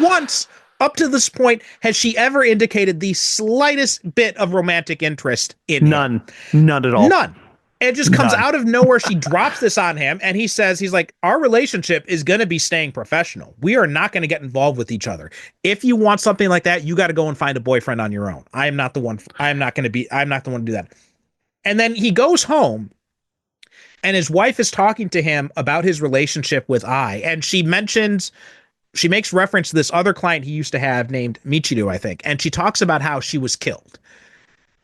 C: once up to this point has she ever indicated the slightest bit of romantic interest in him.
D: None at all.
C: None. It just comes out of nowhere. She drops this on him, and he's like, our relationship is going to be staying professional. We are not going to get involved with each other. If you want something like that, you got to go and find a boyfriend on your own. I'm not the one to do that. And then he goes home, and his wife is talking to him about his relationship with and she makes reference to this other client he used to have named Michiru, I think. And she talks about how she was killed.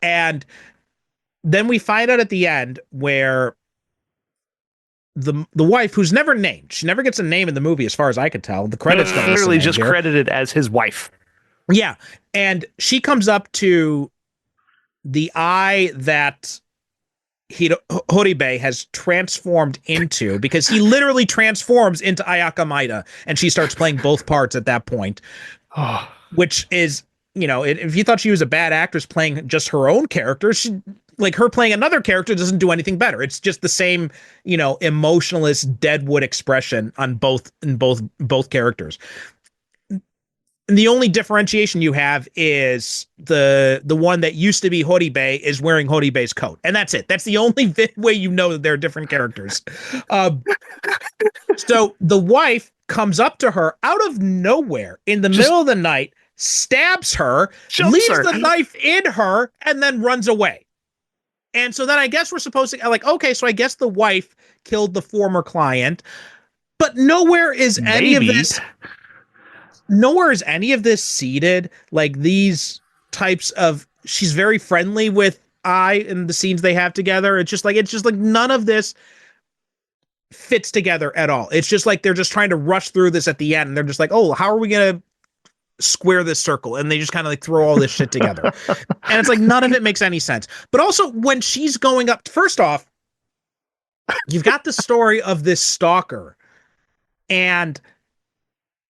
C: And then we find out at the end where the wife, who's never named, she never gets a name in the movie as far as I could tell. The credits don't
D: literally just credited as his wife.
C: Yeah. And she comes up to the eye that Horibe has transformed into, because he literally transforms into Ayaka Maeda, and she starts playing both parts at that point, which is, if you thought she was a bad actress playing just her own character, her playing another character doesn't do anything better. It's just the same, emotionless deadwood expression on both characters. And the only differentiation you have is the one that used to be Horibe is wearing Horibe's coat. And that's it. That's the only way you know that they're different characters. So the wife comes up to her out of nowhere in the middle of the night, stabs her, leaves the knife in her, and then runs away. And so then I guess we're supposed to okay, so I guess the wife killed the former client, but nowhere is any of this seeded. Like these types of, she's very friendly with in the scenes they have together. It's just like none of this fits together at all. It's just like they're just trying to rush through this at the end, and they're just like, oh, how are we gonna square this circle? And they just kind of throw all this shit together. And it's like none of it makes any sense. But also when she's going up, first off, you've got the story of this stalker, and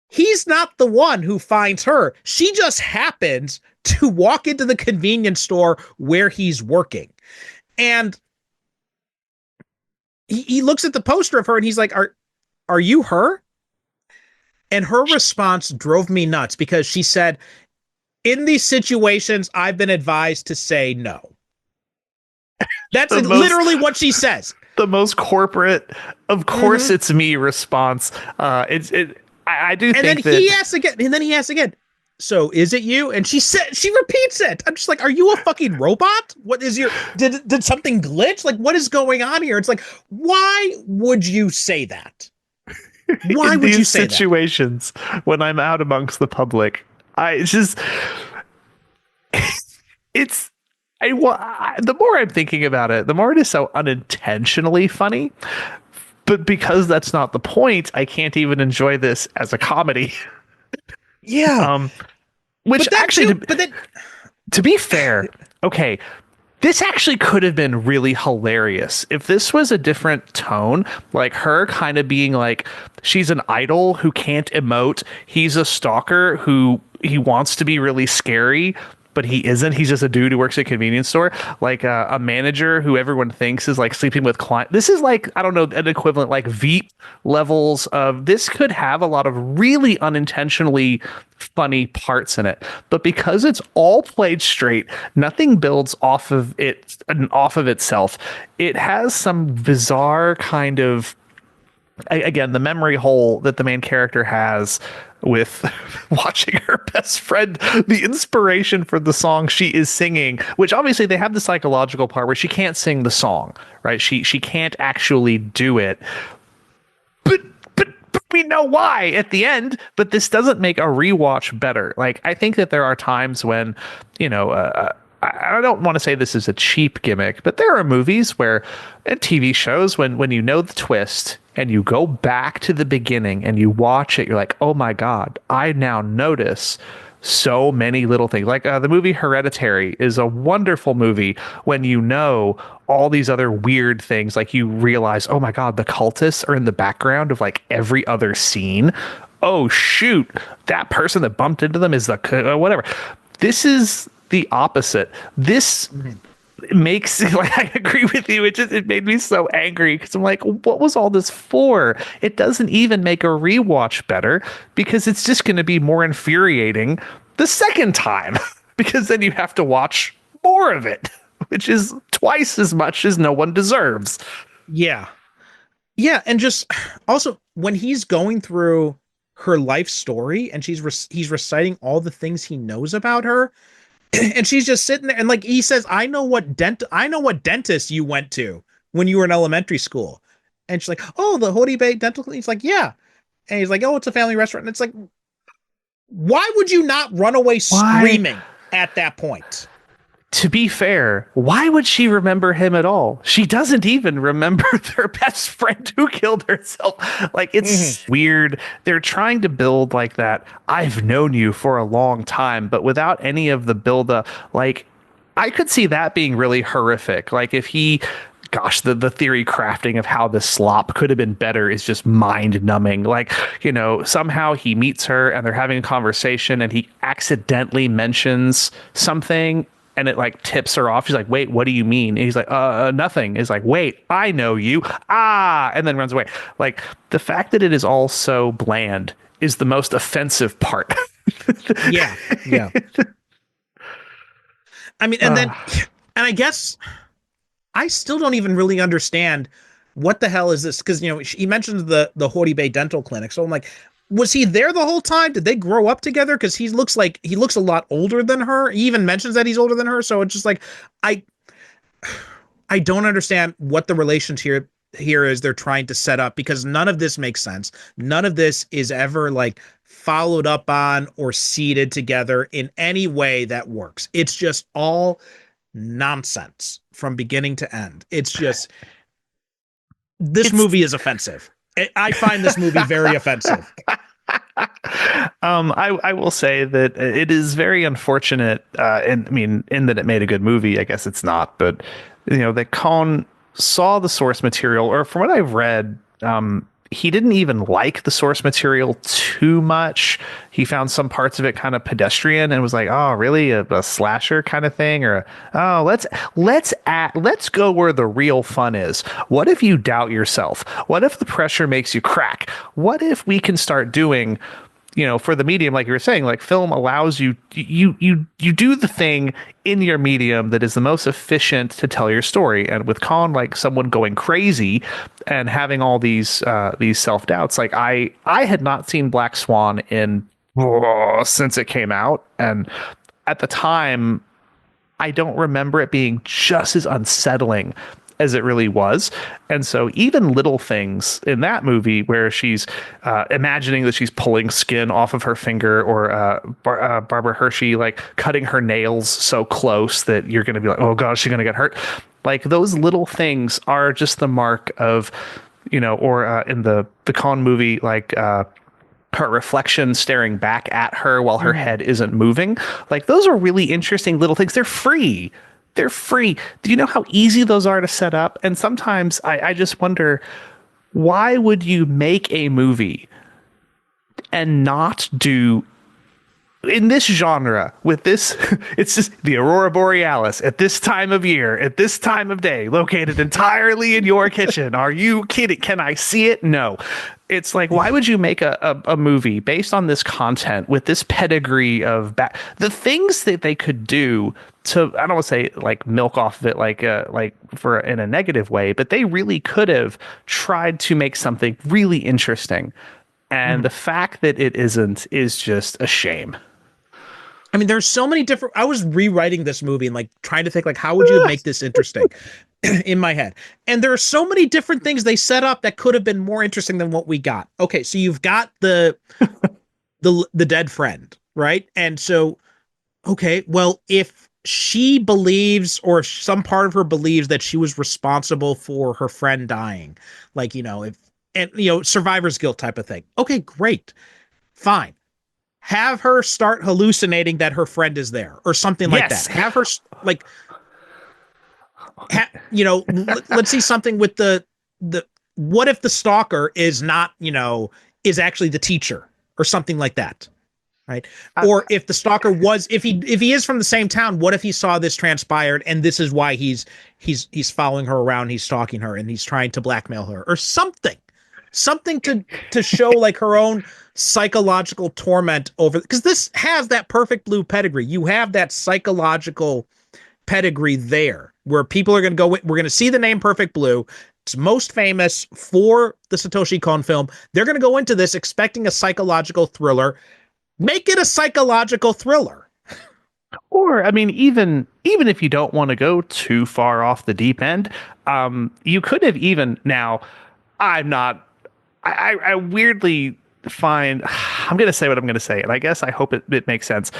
C: he's not the one who finds her. She just happens to walk into the convenience store where he's working. And he looks at the poster of her, and he's like, are you her? And her response drove me nuts, because she said, in these situations, I've been advised to say no. That's literally what she says.
D: The most corporate, of course it's me response. I do think that.
C: And then he asks again, so is it you? And she repeats it. I'm just like, are you a fucking robot? What is did something glitch? Like, what is going on here? It's like, why would you say that? Why would you say that? In these situations,
D: when I'm out amongst the public, the more I'm thinking about it, the more it is so unintentionally funny. But because that's not the point, I can't even enjoy this as a comedy.
C: Yeah.
D: To be fair, okay, this actually could have been really hilarious if this was a different tone, like her kind of being like, she's an idol who can't emote. He's a stalker who he wants to be really scary, but he isn't. He's just a dude who works at a convenience store, like a manager who everyone thinks is like sleeping with clients. This is like, I don't know, an equivalent like Veep levels of, this could have a lot of really unintentionally funny parts in it. But because it's all played straight, nothing builds off of itself. It has some bizarre kind of, again, the memory hole that the main character has with watching her best friend, the inspiration for the song she is singing, which obviously they have the psychological part where she can't sing the song, right? She can't actually do it. But we know why at the end, but this doesn't make a rewatch better. Like, I think that there are times when, I don't want to say this is a cheap gimmick, but there are movies where, and TV shows, when you know the twist and you go back to the beginning and you watch it, you're like, oh my God, I now notice so many little things. Like the movie Hereditary is a wonderful movie when you know all these other weird things. Like you realize, oh my God, the cultists are in the background of like every other scene. Oh shoot, that person that bumped into them is the whatever. This is the opposite. This it makes like I agree with you. It made me so angry because I'm like, what was all this for? It doesn't even make a rewatch better because it's just going to be more infuriating the second time because then you have to watch more of it, which is twice as much as no one deserves.
C: Yeah. Yeah, and just also when he's going through her life story and he's reciting all the things he knows about her, and she's just sitting there and like he says, I know what dentist you went to when you were in elementary school. And she's like, oh, the Hody Bay Dental Clinic. He's like, yeah. And he's like, oh, it's a family restaurant. And it's like, why would you not run away screaming at that point?
D: To be fair, why would she remember him at all? She doesn't even remember their best friend who killed herself. Like, it's weird. They're trying to build like that. I've known you for a long time, but without any of the buildup. Like, I could see that being really horrific. Like, if the theory crafting of how this slop could have been better is just mind numbing. Like, somehow he meets her and they're having a conversation and he accidentally mentions something and it like tips her off. She's like, wait, what do you mean? And he's like, nothing. He's like, wait, I know you. And then runs away. Like, the fact that it is all so bland is the most offensive part.
C: Yeah. I mean, and I guess I still don't even really understand what the hell is this? Because, he mentions the Hody Bay Dental Clinic. So I'm like, was he there the whole time? Did they grow up together? Because he looks a lot older than her. He even mentions that he's older than her. So it's just like, I don't understand what the relationship here is they're trying to set up, because none of this makes sense. None of this is ever like followed up on or seeded together in any way that works. It's just all nonsense from beginning to end. It's just, this movie is offensive. I find this movie very offensive.
D: I will say that it is very unfortunate, in that it made a good movie. I guess it's not, but that Cohn saw the source material, or from what I've read, he didn't even like the source material too much. He found some parts of it kind of pedestrian and was like, oh, really? A slasher kind of thing? Or, let's go where the real fun is. What if you doubt yourself? What if the pressure makes you crack? What if we can start doing, for the medium, like you were saying, like film allows you do the thing in your medium that is the most efficient to tell your story. And with Khan, like someone going crazy and having all these self-doubts, like I had not seen Black Swan since it came out. And at the time, I don't remember it being just as unsettling as it really was. And so even little things in that movie where she's imagining that she's pulling skin off of her finger, or Barbara Hershey like cutting her nails so close that you're going to be like, oh god, she's going to get hurt. Like, those little things are just the mark of, or in the Khan movie, like her reflection staring back at her while her head isn't moving. Like, those are really interesting little things. They're free. Do you know how easy those are to set up? And sometimes I just wonder, why would you make a movie and not do, in this genre, with this, it's just the Aurora Borealis at this time of year, at this time of day, located entirely in your kitchen. Are you kidding? Can I see it? No. It's like, why would you make a movie based on this content with this pedigree of the things that they could do to, I don't want to say like milk off of it, like for in a negative way, but they really could have tried to make something really interesting. And the fact that it isn't is just a shame.
C: I mean, there's so many different, I was rewriting this movie and like trying to think like, how would you make this interesting in my head? And there are so many different things they set up that could have been more interesting than what we got. Okay. So you've got the dead friend, right? And so, okay, well, if she believes, or some part of her believes, that she was responsible for her friend dying, like, survivor's guilt type of thing. Okay, great. Fine. Have her start hallucinating that her friend is there or something like that. Have her like, let's see something with the, what if the stalker is not, is actually the teacher or something like that. right? Or if the stalker was, if he is from the same town, what if he saw this transpired and this is why he's following her around, he's stalking her, and he's trying to blackmail her or something to show like her own psychological torment over, because this has that perfect blue pedigree. You have that psychological pedigree there where people are going to go, we're going to see the name Perfect Blue. It's most famous for the Satoshi Kon film. They're going to go into this expecting a psychological thriller. Make it a psychological thriller.
D: Or, I mean, even if you don't want to go too far off the deep end, you could have even, now, I weirdly find, I'm going to say what I'm going to say, and I guess I hope it makes sense.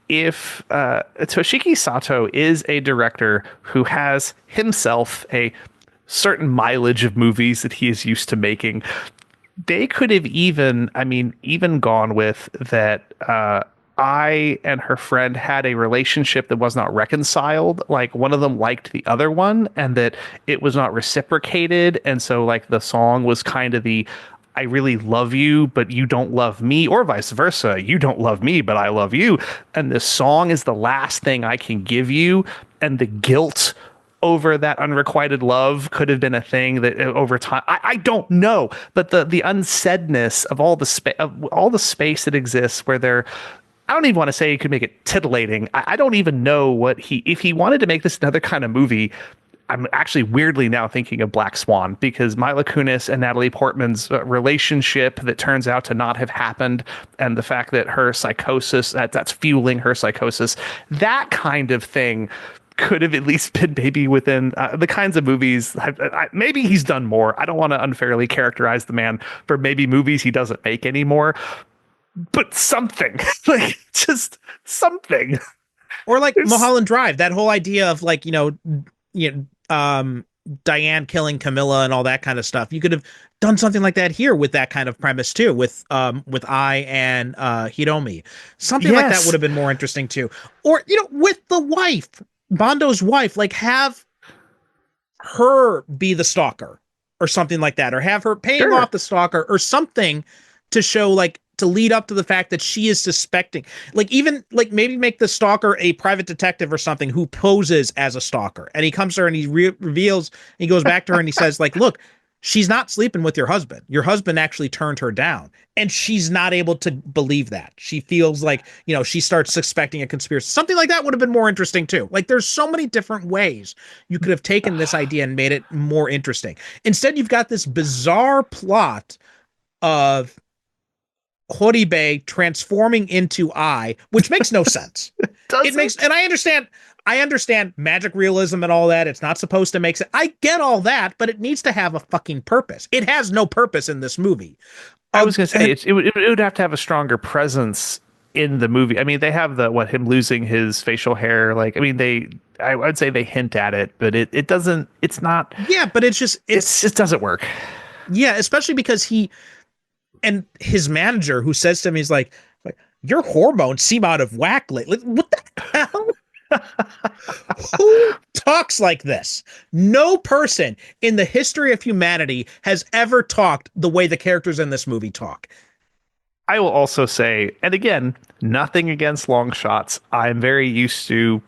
D: If Toshiki Sato is a director who has himself a certain mileage of movies that he is used to making, they could have even gone with that I and her friend had a relationship that was not reconciled. Like one of them liked the other one and that it was not reciprocated. And so like the song was kind of the, I really love you, but you don't love me, or vice versa. You don't love me, but I love you. And this song is the last thing I can give you. And the guilt over that unrequited love could have been a thing that over time, I don't know, but the unsaidness of all the space that exists where there, I don't even want to say he could make it titillating. I don't even know if he wanted to make this another kind of movie. I'm actually weirdly now thinking of Black Swan, because Mila Kunis and Natalie Portman's relationship that turns out to not have happened, and the fact that her psychosis, that's fueling her psychosis, that kind of thing could have at least been maybe within the kinds of movies. Maybe he's done more. I don't want to unfairly characterize the man for maybe movies he doesn't make anymore, but something like just something.
C: Or like Mulholland Drive, that whole idea of like, Diane killing Camilla and all that kind of stuff. You could have done something like that here with that kind of premise too, with I and Hiromi. Something like that would have been more interesting too. Or, with the wife, Bondo's wife, like have her be the stalker or something like that, or have her paying off the stalker or something to show, like, to lead up to the fact that she is suspecting, like, even like maybe make the stalker a private detective or something who poses as a stalker, and he comes to her and he reveals, he goes back to her and he says like, look, she's not sleeping with your husband actually turned her down, and she's not able to believe that. She feels like, she starts suspecting a conspiracy. Something like that would have been more interesting too. Like there's so many different ways you could have taken this idea and made it more interesting. Instead, you've got this bizarre plot of Horibe transforming into I, which makes no sense. It makes, and I understand magic realism and all that. It's not supposed to make sense. I get all that, but it needs to have a fucking purpose. It has no purpose in this movie.
D: I was going to say it would have to have a stronger presence in the movie. I mean, they have him losing his facial hair. Like, I mean, I would say they hint at it, but it doesn't. It's not.
C: Yeah, but it just
D: doesn't work.
C: Yeah, especially because and his manager who says to him, he's like your hormones seem out of whack lately. What the hell? Who talks like this? No person in the history of humanity has ever talked the way the characters in this movie talk.
D: I will also say, and again, nothing against long shots. I'm very used to,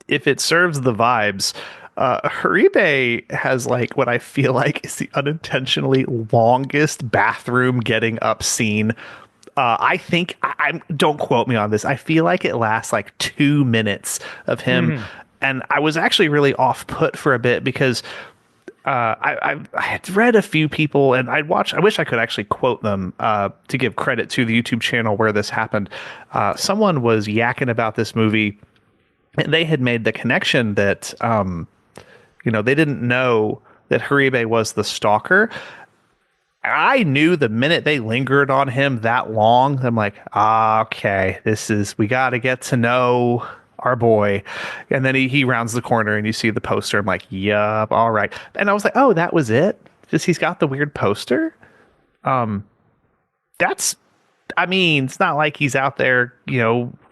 D: if it serves the vibes, Haribe has like what I feel like is the unintentionally longest bathroom getting up scene. I think don't quote me on this. I feel like it lasts like 2 minutes of him. Mm-hmm. And I was actually really off put for a bit because I had read a few people and I wish I could actually quote them to give credit to the YouTube channel where this happened. Someone was yakking about this movie and they had made the connection that, they didn't know that Haribe was the stalker. I knew the minute they lingered on him that long, I'm like, okay, we got to get to know our boy. And then he rounds the corner and you see the poster. I'm like, yup, all right. And I was like, oh, that was it? Just he's got the weird poster? I I mean, it's not like he's out there,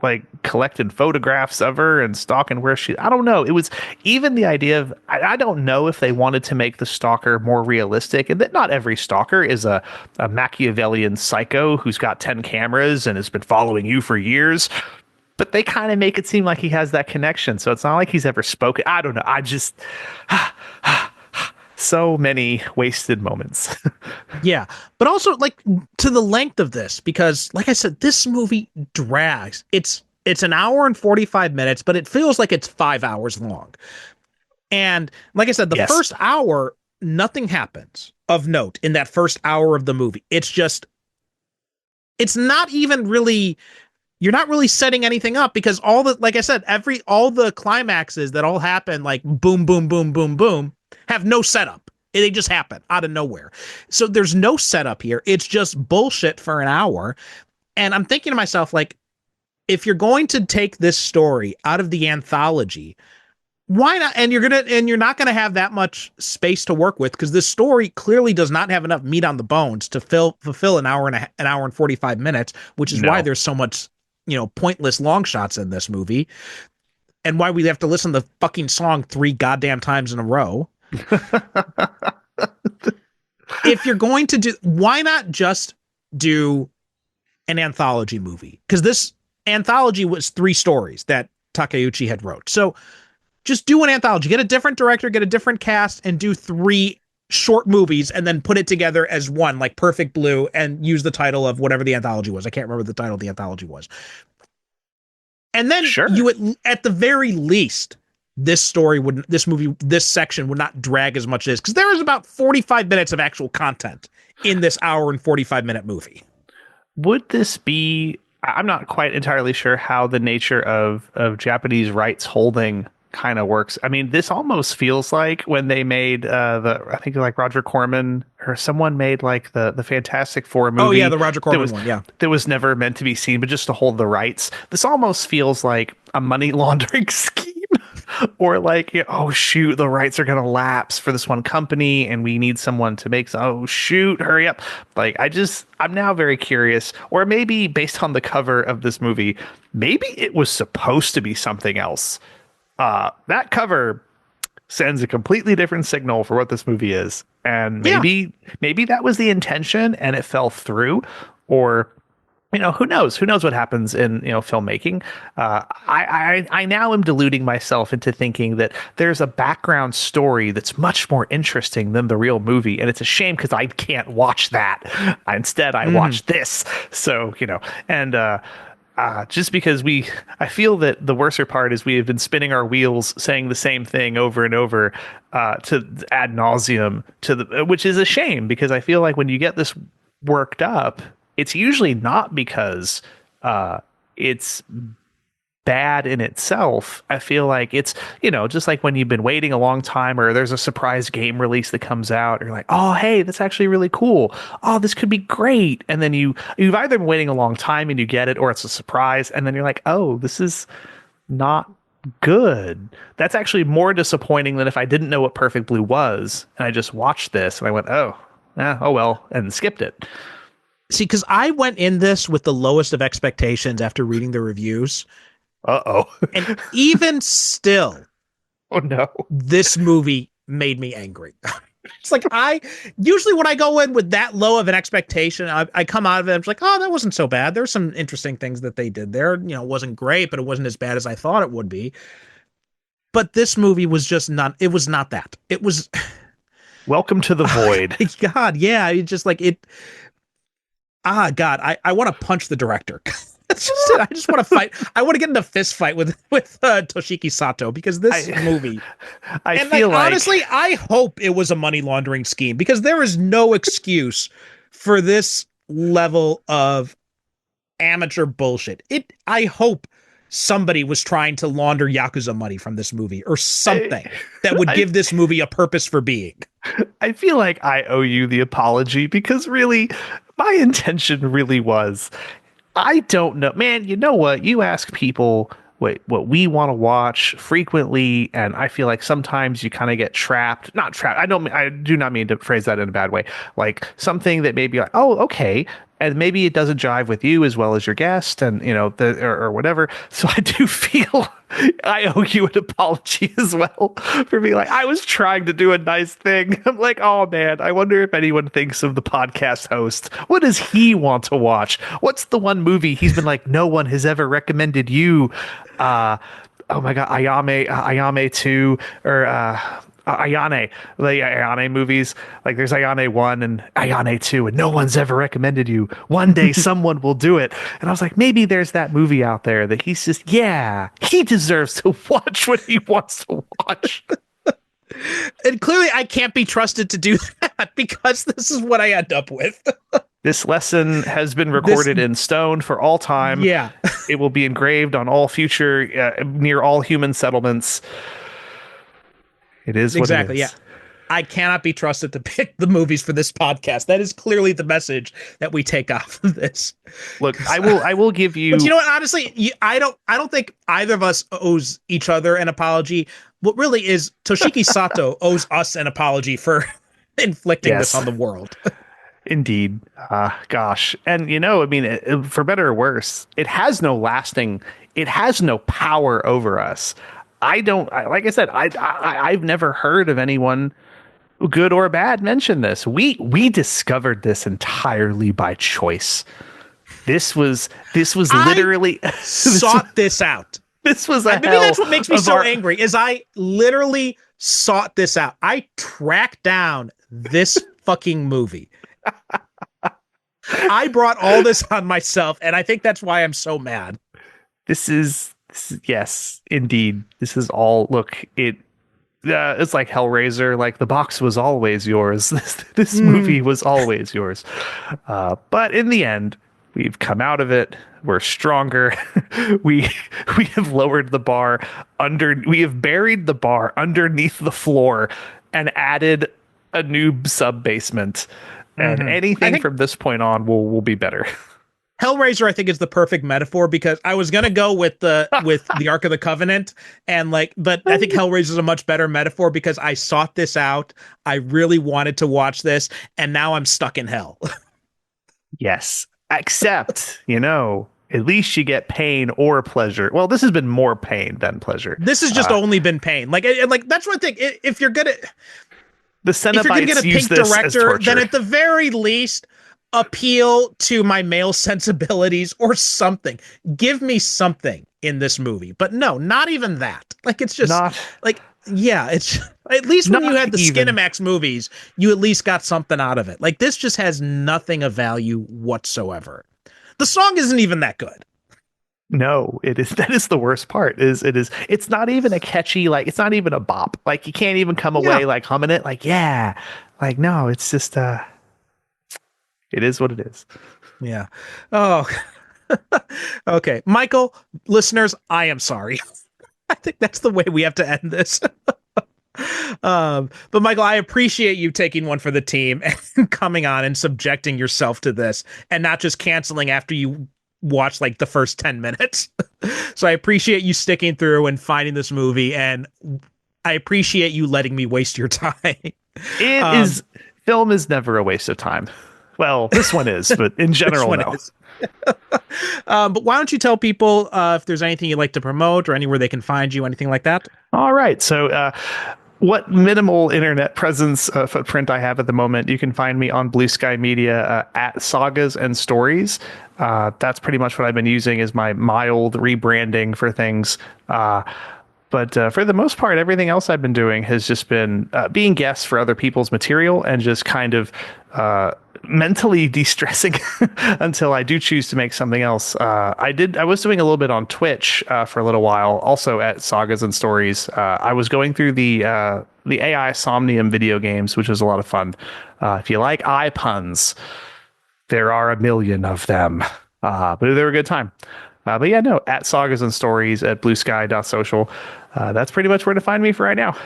D: like collecting photographs of her and stalking where she. I don't know. It was even the idea of. I don't know if they wanted to make the stalker more realistic, and that not every stalker is a Machiavellian psycho who's got 10 cameras and has been following you for years. But they kind of make it seem like he has that connection. So it's not like he's ever spoken. I don't know. I just. So many wasted moments.
C: Yeah. But also, like, to the length of this, because, like I said, this movie drags. It's an hour and 45 minutes, but it feels like it's 5 hours long. And like I said, the first hour, nothing happens of note in that first hour of the movie. It's not even really. You're not really setting anything up because like I said, all the climaxes that all happen, like boom, boom, boom, boom, boom, have no setup. They just happen out of nowhere. So there's no setup here. It's just bullshit for an hour. And I'm thinking to myself, like, if you're going to take this story out of the anthology, why not? And you're not going to have that much space to work with because this story clearly does not have enough meat on the bones to fulfill an hour and 45 minutes, which is why there's so much, pointless long shots in this movie, and why we have to listen to the fucking song 3 goddamn times in a row. If you're going to why not just do an anthology movie? Because this anthology was 3 stories that Takeuchi had wrote. So just do an anthology, get a different director, get a different cast, and do 3 short movies and then put it together as one, like Perfect Blue, and use the title of whatever the anthology was. I can't remember the title of the anthology was. And then you at the very least, this section would not drag as much as, because there is about 45 minutes of actual content in this hour and 45-minute movie.
D: Would this be, I'm not quite entirely sure how the nature of Japanese rights holding kind of works. I mean, this almost feels like when they made I think like Roger Corman or someone made like the Fantastic Four movie.
C: Oh yeah, the Roger Corman one. Yeah,
D: that was never meant to be seen, but just to hold the rights. This almost feels like a money laundering scheme, or like, oh shoot, the rights are gonna lapse for this one company, and we need someone to make. Oh shoot, hurry up! Like I'm now very curious, or maybe based on the cover of this movie, maybe it was supposed to be something else. That cover sends a completely different signal for what this movie is. And maybe that was the intention and it fell through, or, who knows what happens in, filmmaking. I now am deluding myself into thinking that there's a background story that's much more interesting than the real movie. And it's a shame because I can't watch that. Instead, I watch this. So, just because I feel that the worser part is we have been spinning our wheels saying the same thing over and over to ad nauseum, which is a shame, because I feel like when you get this worked up, it's usually not because it's bad in itself. I feel like it's, just like when you've been waiting a long time, or there's a surprise game release that comes out, or you're like, oh, hey, that's actually really cool. Oh, this could be great. And then you've either been waiting a long time and you get it, or it's a surprise. And then you're like, oh, this is not good. That's actually more disappointing than if I didn't know what Perfect Blue was and I just watched this and I went, oh well, and skipped it.
C: See, because I went in this with the lowest of expectations after reading the reviews. And even still,
D: oh no,
C: this movie made me angry. It's like, usually when I go in with that low of an expectation, I come out of it, I'm like, oh, that wasn't so bad. There's some interesting things that they did there. It wasn't great, but it wasn't as bad as I thought it would be. But this movie was just it was not that. It was
D: Welcome to the Void.
C: God, yeah. It's just like it. God, I want to punch the director. That's just it. I just want to fight. I want to get in a fist fight with Toshiki Sato, because this movie. Honestly, I hope it was a money laundering scheme, because there is no excuse for this level of amateur bullshit. I hope somebody was trying to launder Yakuza money from this movie, or something that would give this movie a purpose for being.
D: I feel like I owe you the apology, because really, my intention really was, I don't know, man. You know what? You ask people what we want to watch frequently, and I feel like sometimes you kind of get trapped. Not trapped. I do not mean to phrase that in a bad way. Like something that maybe like, oh, okay, and maybe it doesn't jive with you as well as your guest, and or whatever. So I do feel I owe you an apology as well for being like, I was trying to do a nice thing. I'm like, oh man, I wonder if anyone thinks of the podcast host. What does he want to watch? What's the one movie he's been like, no one has ever recommended you? Oh my god, Ayame 2, or Ayane, the Ayane movies. Like there's Ayane 1 and Ayane 2, and no one's ever recommended you. One day someone will do it. And I was like, maybe there's that movie out there that he's just, yeah, he deserves to watch what he wants to watch.
C: And clearly I can't be trusted to do that because this is what I end up with.
D: This lesson has been recorded in stone for all time.
C: Yeah.
D: It will be engraved on all future, near all human settlements. It is what it is.
C: Yeah. I cannot be trusted to pick the movies for this podcast. That is clearly the message that we take off of this.
D: Look, I will give you.
C: But you know what? Honestly, I don't think either of us owes each other an apology. What really is, Toshiki Sato owes us an apology for inflicting this on the world.
D: Indeed. Gosh. And, I mean, for better or worse, it has no power over us. Like I said, I've never heard of anyone, good or bad, mention this. We discovered this entirely by choice. This was literally
C: sought this out.
D: This was
C: maybe that's what makes me so angry, is I literally sought this out. I tracked down this fucking movie. I brought all this on myself, and I think that's why I'm so mad.
D: This is yes, indeed. This is all. Look, it's like Hellraiser. Like the box was always yours. This movie was always yours. But in the end, we've come out of it. We're stronger. we have lowered the bar we have buried the bar underneath the floor and added a new sub basement. And anything from this point on will be better.
C: Hellraiser, I think, is the perfect metaphor, because I was gonna go with the Ark of the Covenant, but I think Hellraiser is a much better metaphor because I sought this out. I really wanted to watch this, and now I'm stuck in hell. Yes,
D: except at least you get pain or pleasure. Well, this has been more pain than pleasure.
C: This has just only been pain. Like that's one thing. If you're gonna
D: the Cenobites use this as torture,
C: then at the very least, appeal to my male sensibilities or something. Give me something in this movie. But no, not even that. Like, it's just it's at least when you had the Skinamax movies, you at least got something out of it. Like, this just has nothing of value whatsoever. The song isn't even that good.
D: No, it is. That is the worst part. It's not even a catchy, like, it's not even a bop. Like, you can't even come away like humming it. Like, yeah, like, no, it's just it is what it is.
C: Yeah. Oh, okay. Michael, listeners, I am sorry. I think that's the way we have to end this. But Michael, I appreciate you taking one for the team and coming on and subjecting yourself to this and not just canceling after you watch like the first 10 minutes. So I appreciate you sticking through and finding this movie, and I appreciate you letting me waste your time.
D: Film is never a waste of time. Well, this one is, but in general, no.
C: But why don't you tell people if there's anything you'd like to promote or anywhere they can find you, anything like that?
D: All right. So what minimal internet presence footprint I have at the moment, you can find me on Blue Sky Media at Sagas and Stories. That's pretty much what I've been using as my mild rebranding for things. But for the most part, everything else I've been doing has just been being guests for other people's material and just kind of mentally de-stressing until I do choose to make something else. I was doing a little bit on Twitch for a little while, also at Sagas and Stories. I was going through the AI Somnium video games, which was a lot of fun. If you like eye puns, there are a million of them, but they were a good time. But yeah, no, at Sagas and Stories at bluesky.social. That's pretty much where to find me for right now.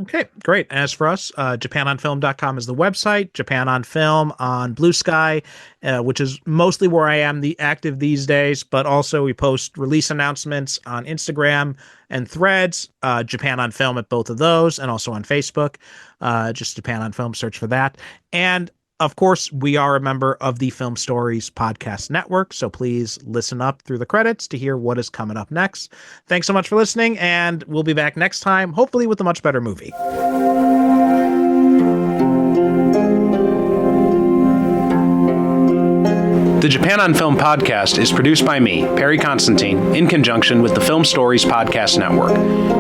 C: Okay, great. As for us, japanonfilm.com is the website, Japan on Film on Blue Sky, which is mostly where I am active these days, but also we post release announcements on Instagram and Threads, Japan on Film at both of those, and also on Facebook, just Japan on Film, search for that. And Of course, we are a member of the Film Stories Podcast Network, so please listen up through the credits to hear what is coming up next. Thanks so much for listening, and we'll be back next time, hopefully with a much better movie.
A: The Japan on Film podcast is produced by me, Perry Constantine, in conjunction with the Film Stories Podcast Network.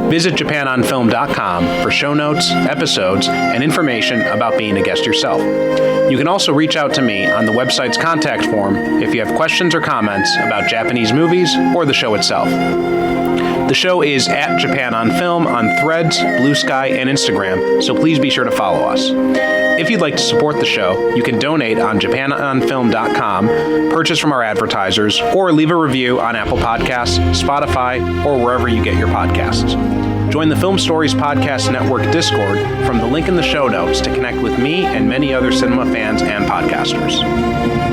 A: Visit japanonfilm.com for show notes, episodes, and information about being a guest yourself. You can also reach out to me on the website's contact form if you have questions or comments about Japanese movies or the show itself. The show is at Japan on Film on Threads, Blue Sky, and Instagram, so please be sure to follow us. If you'd like to support the show, you can donate on japanonfilm.com, purchase from our advertisers, or leave a review on Apple Podcasts, Spotify, or wherever you get your podcasts. Join the Film Stories Podcast Network Discord from the link in the show notes to connect with me and many other cinema fans and podcasters.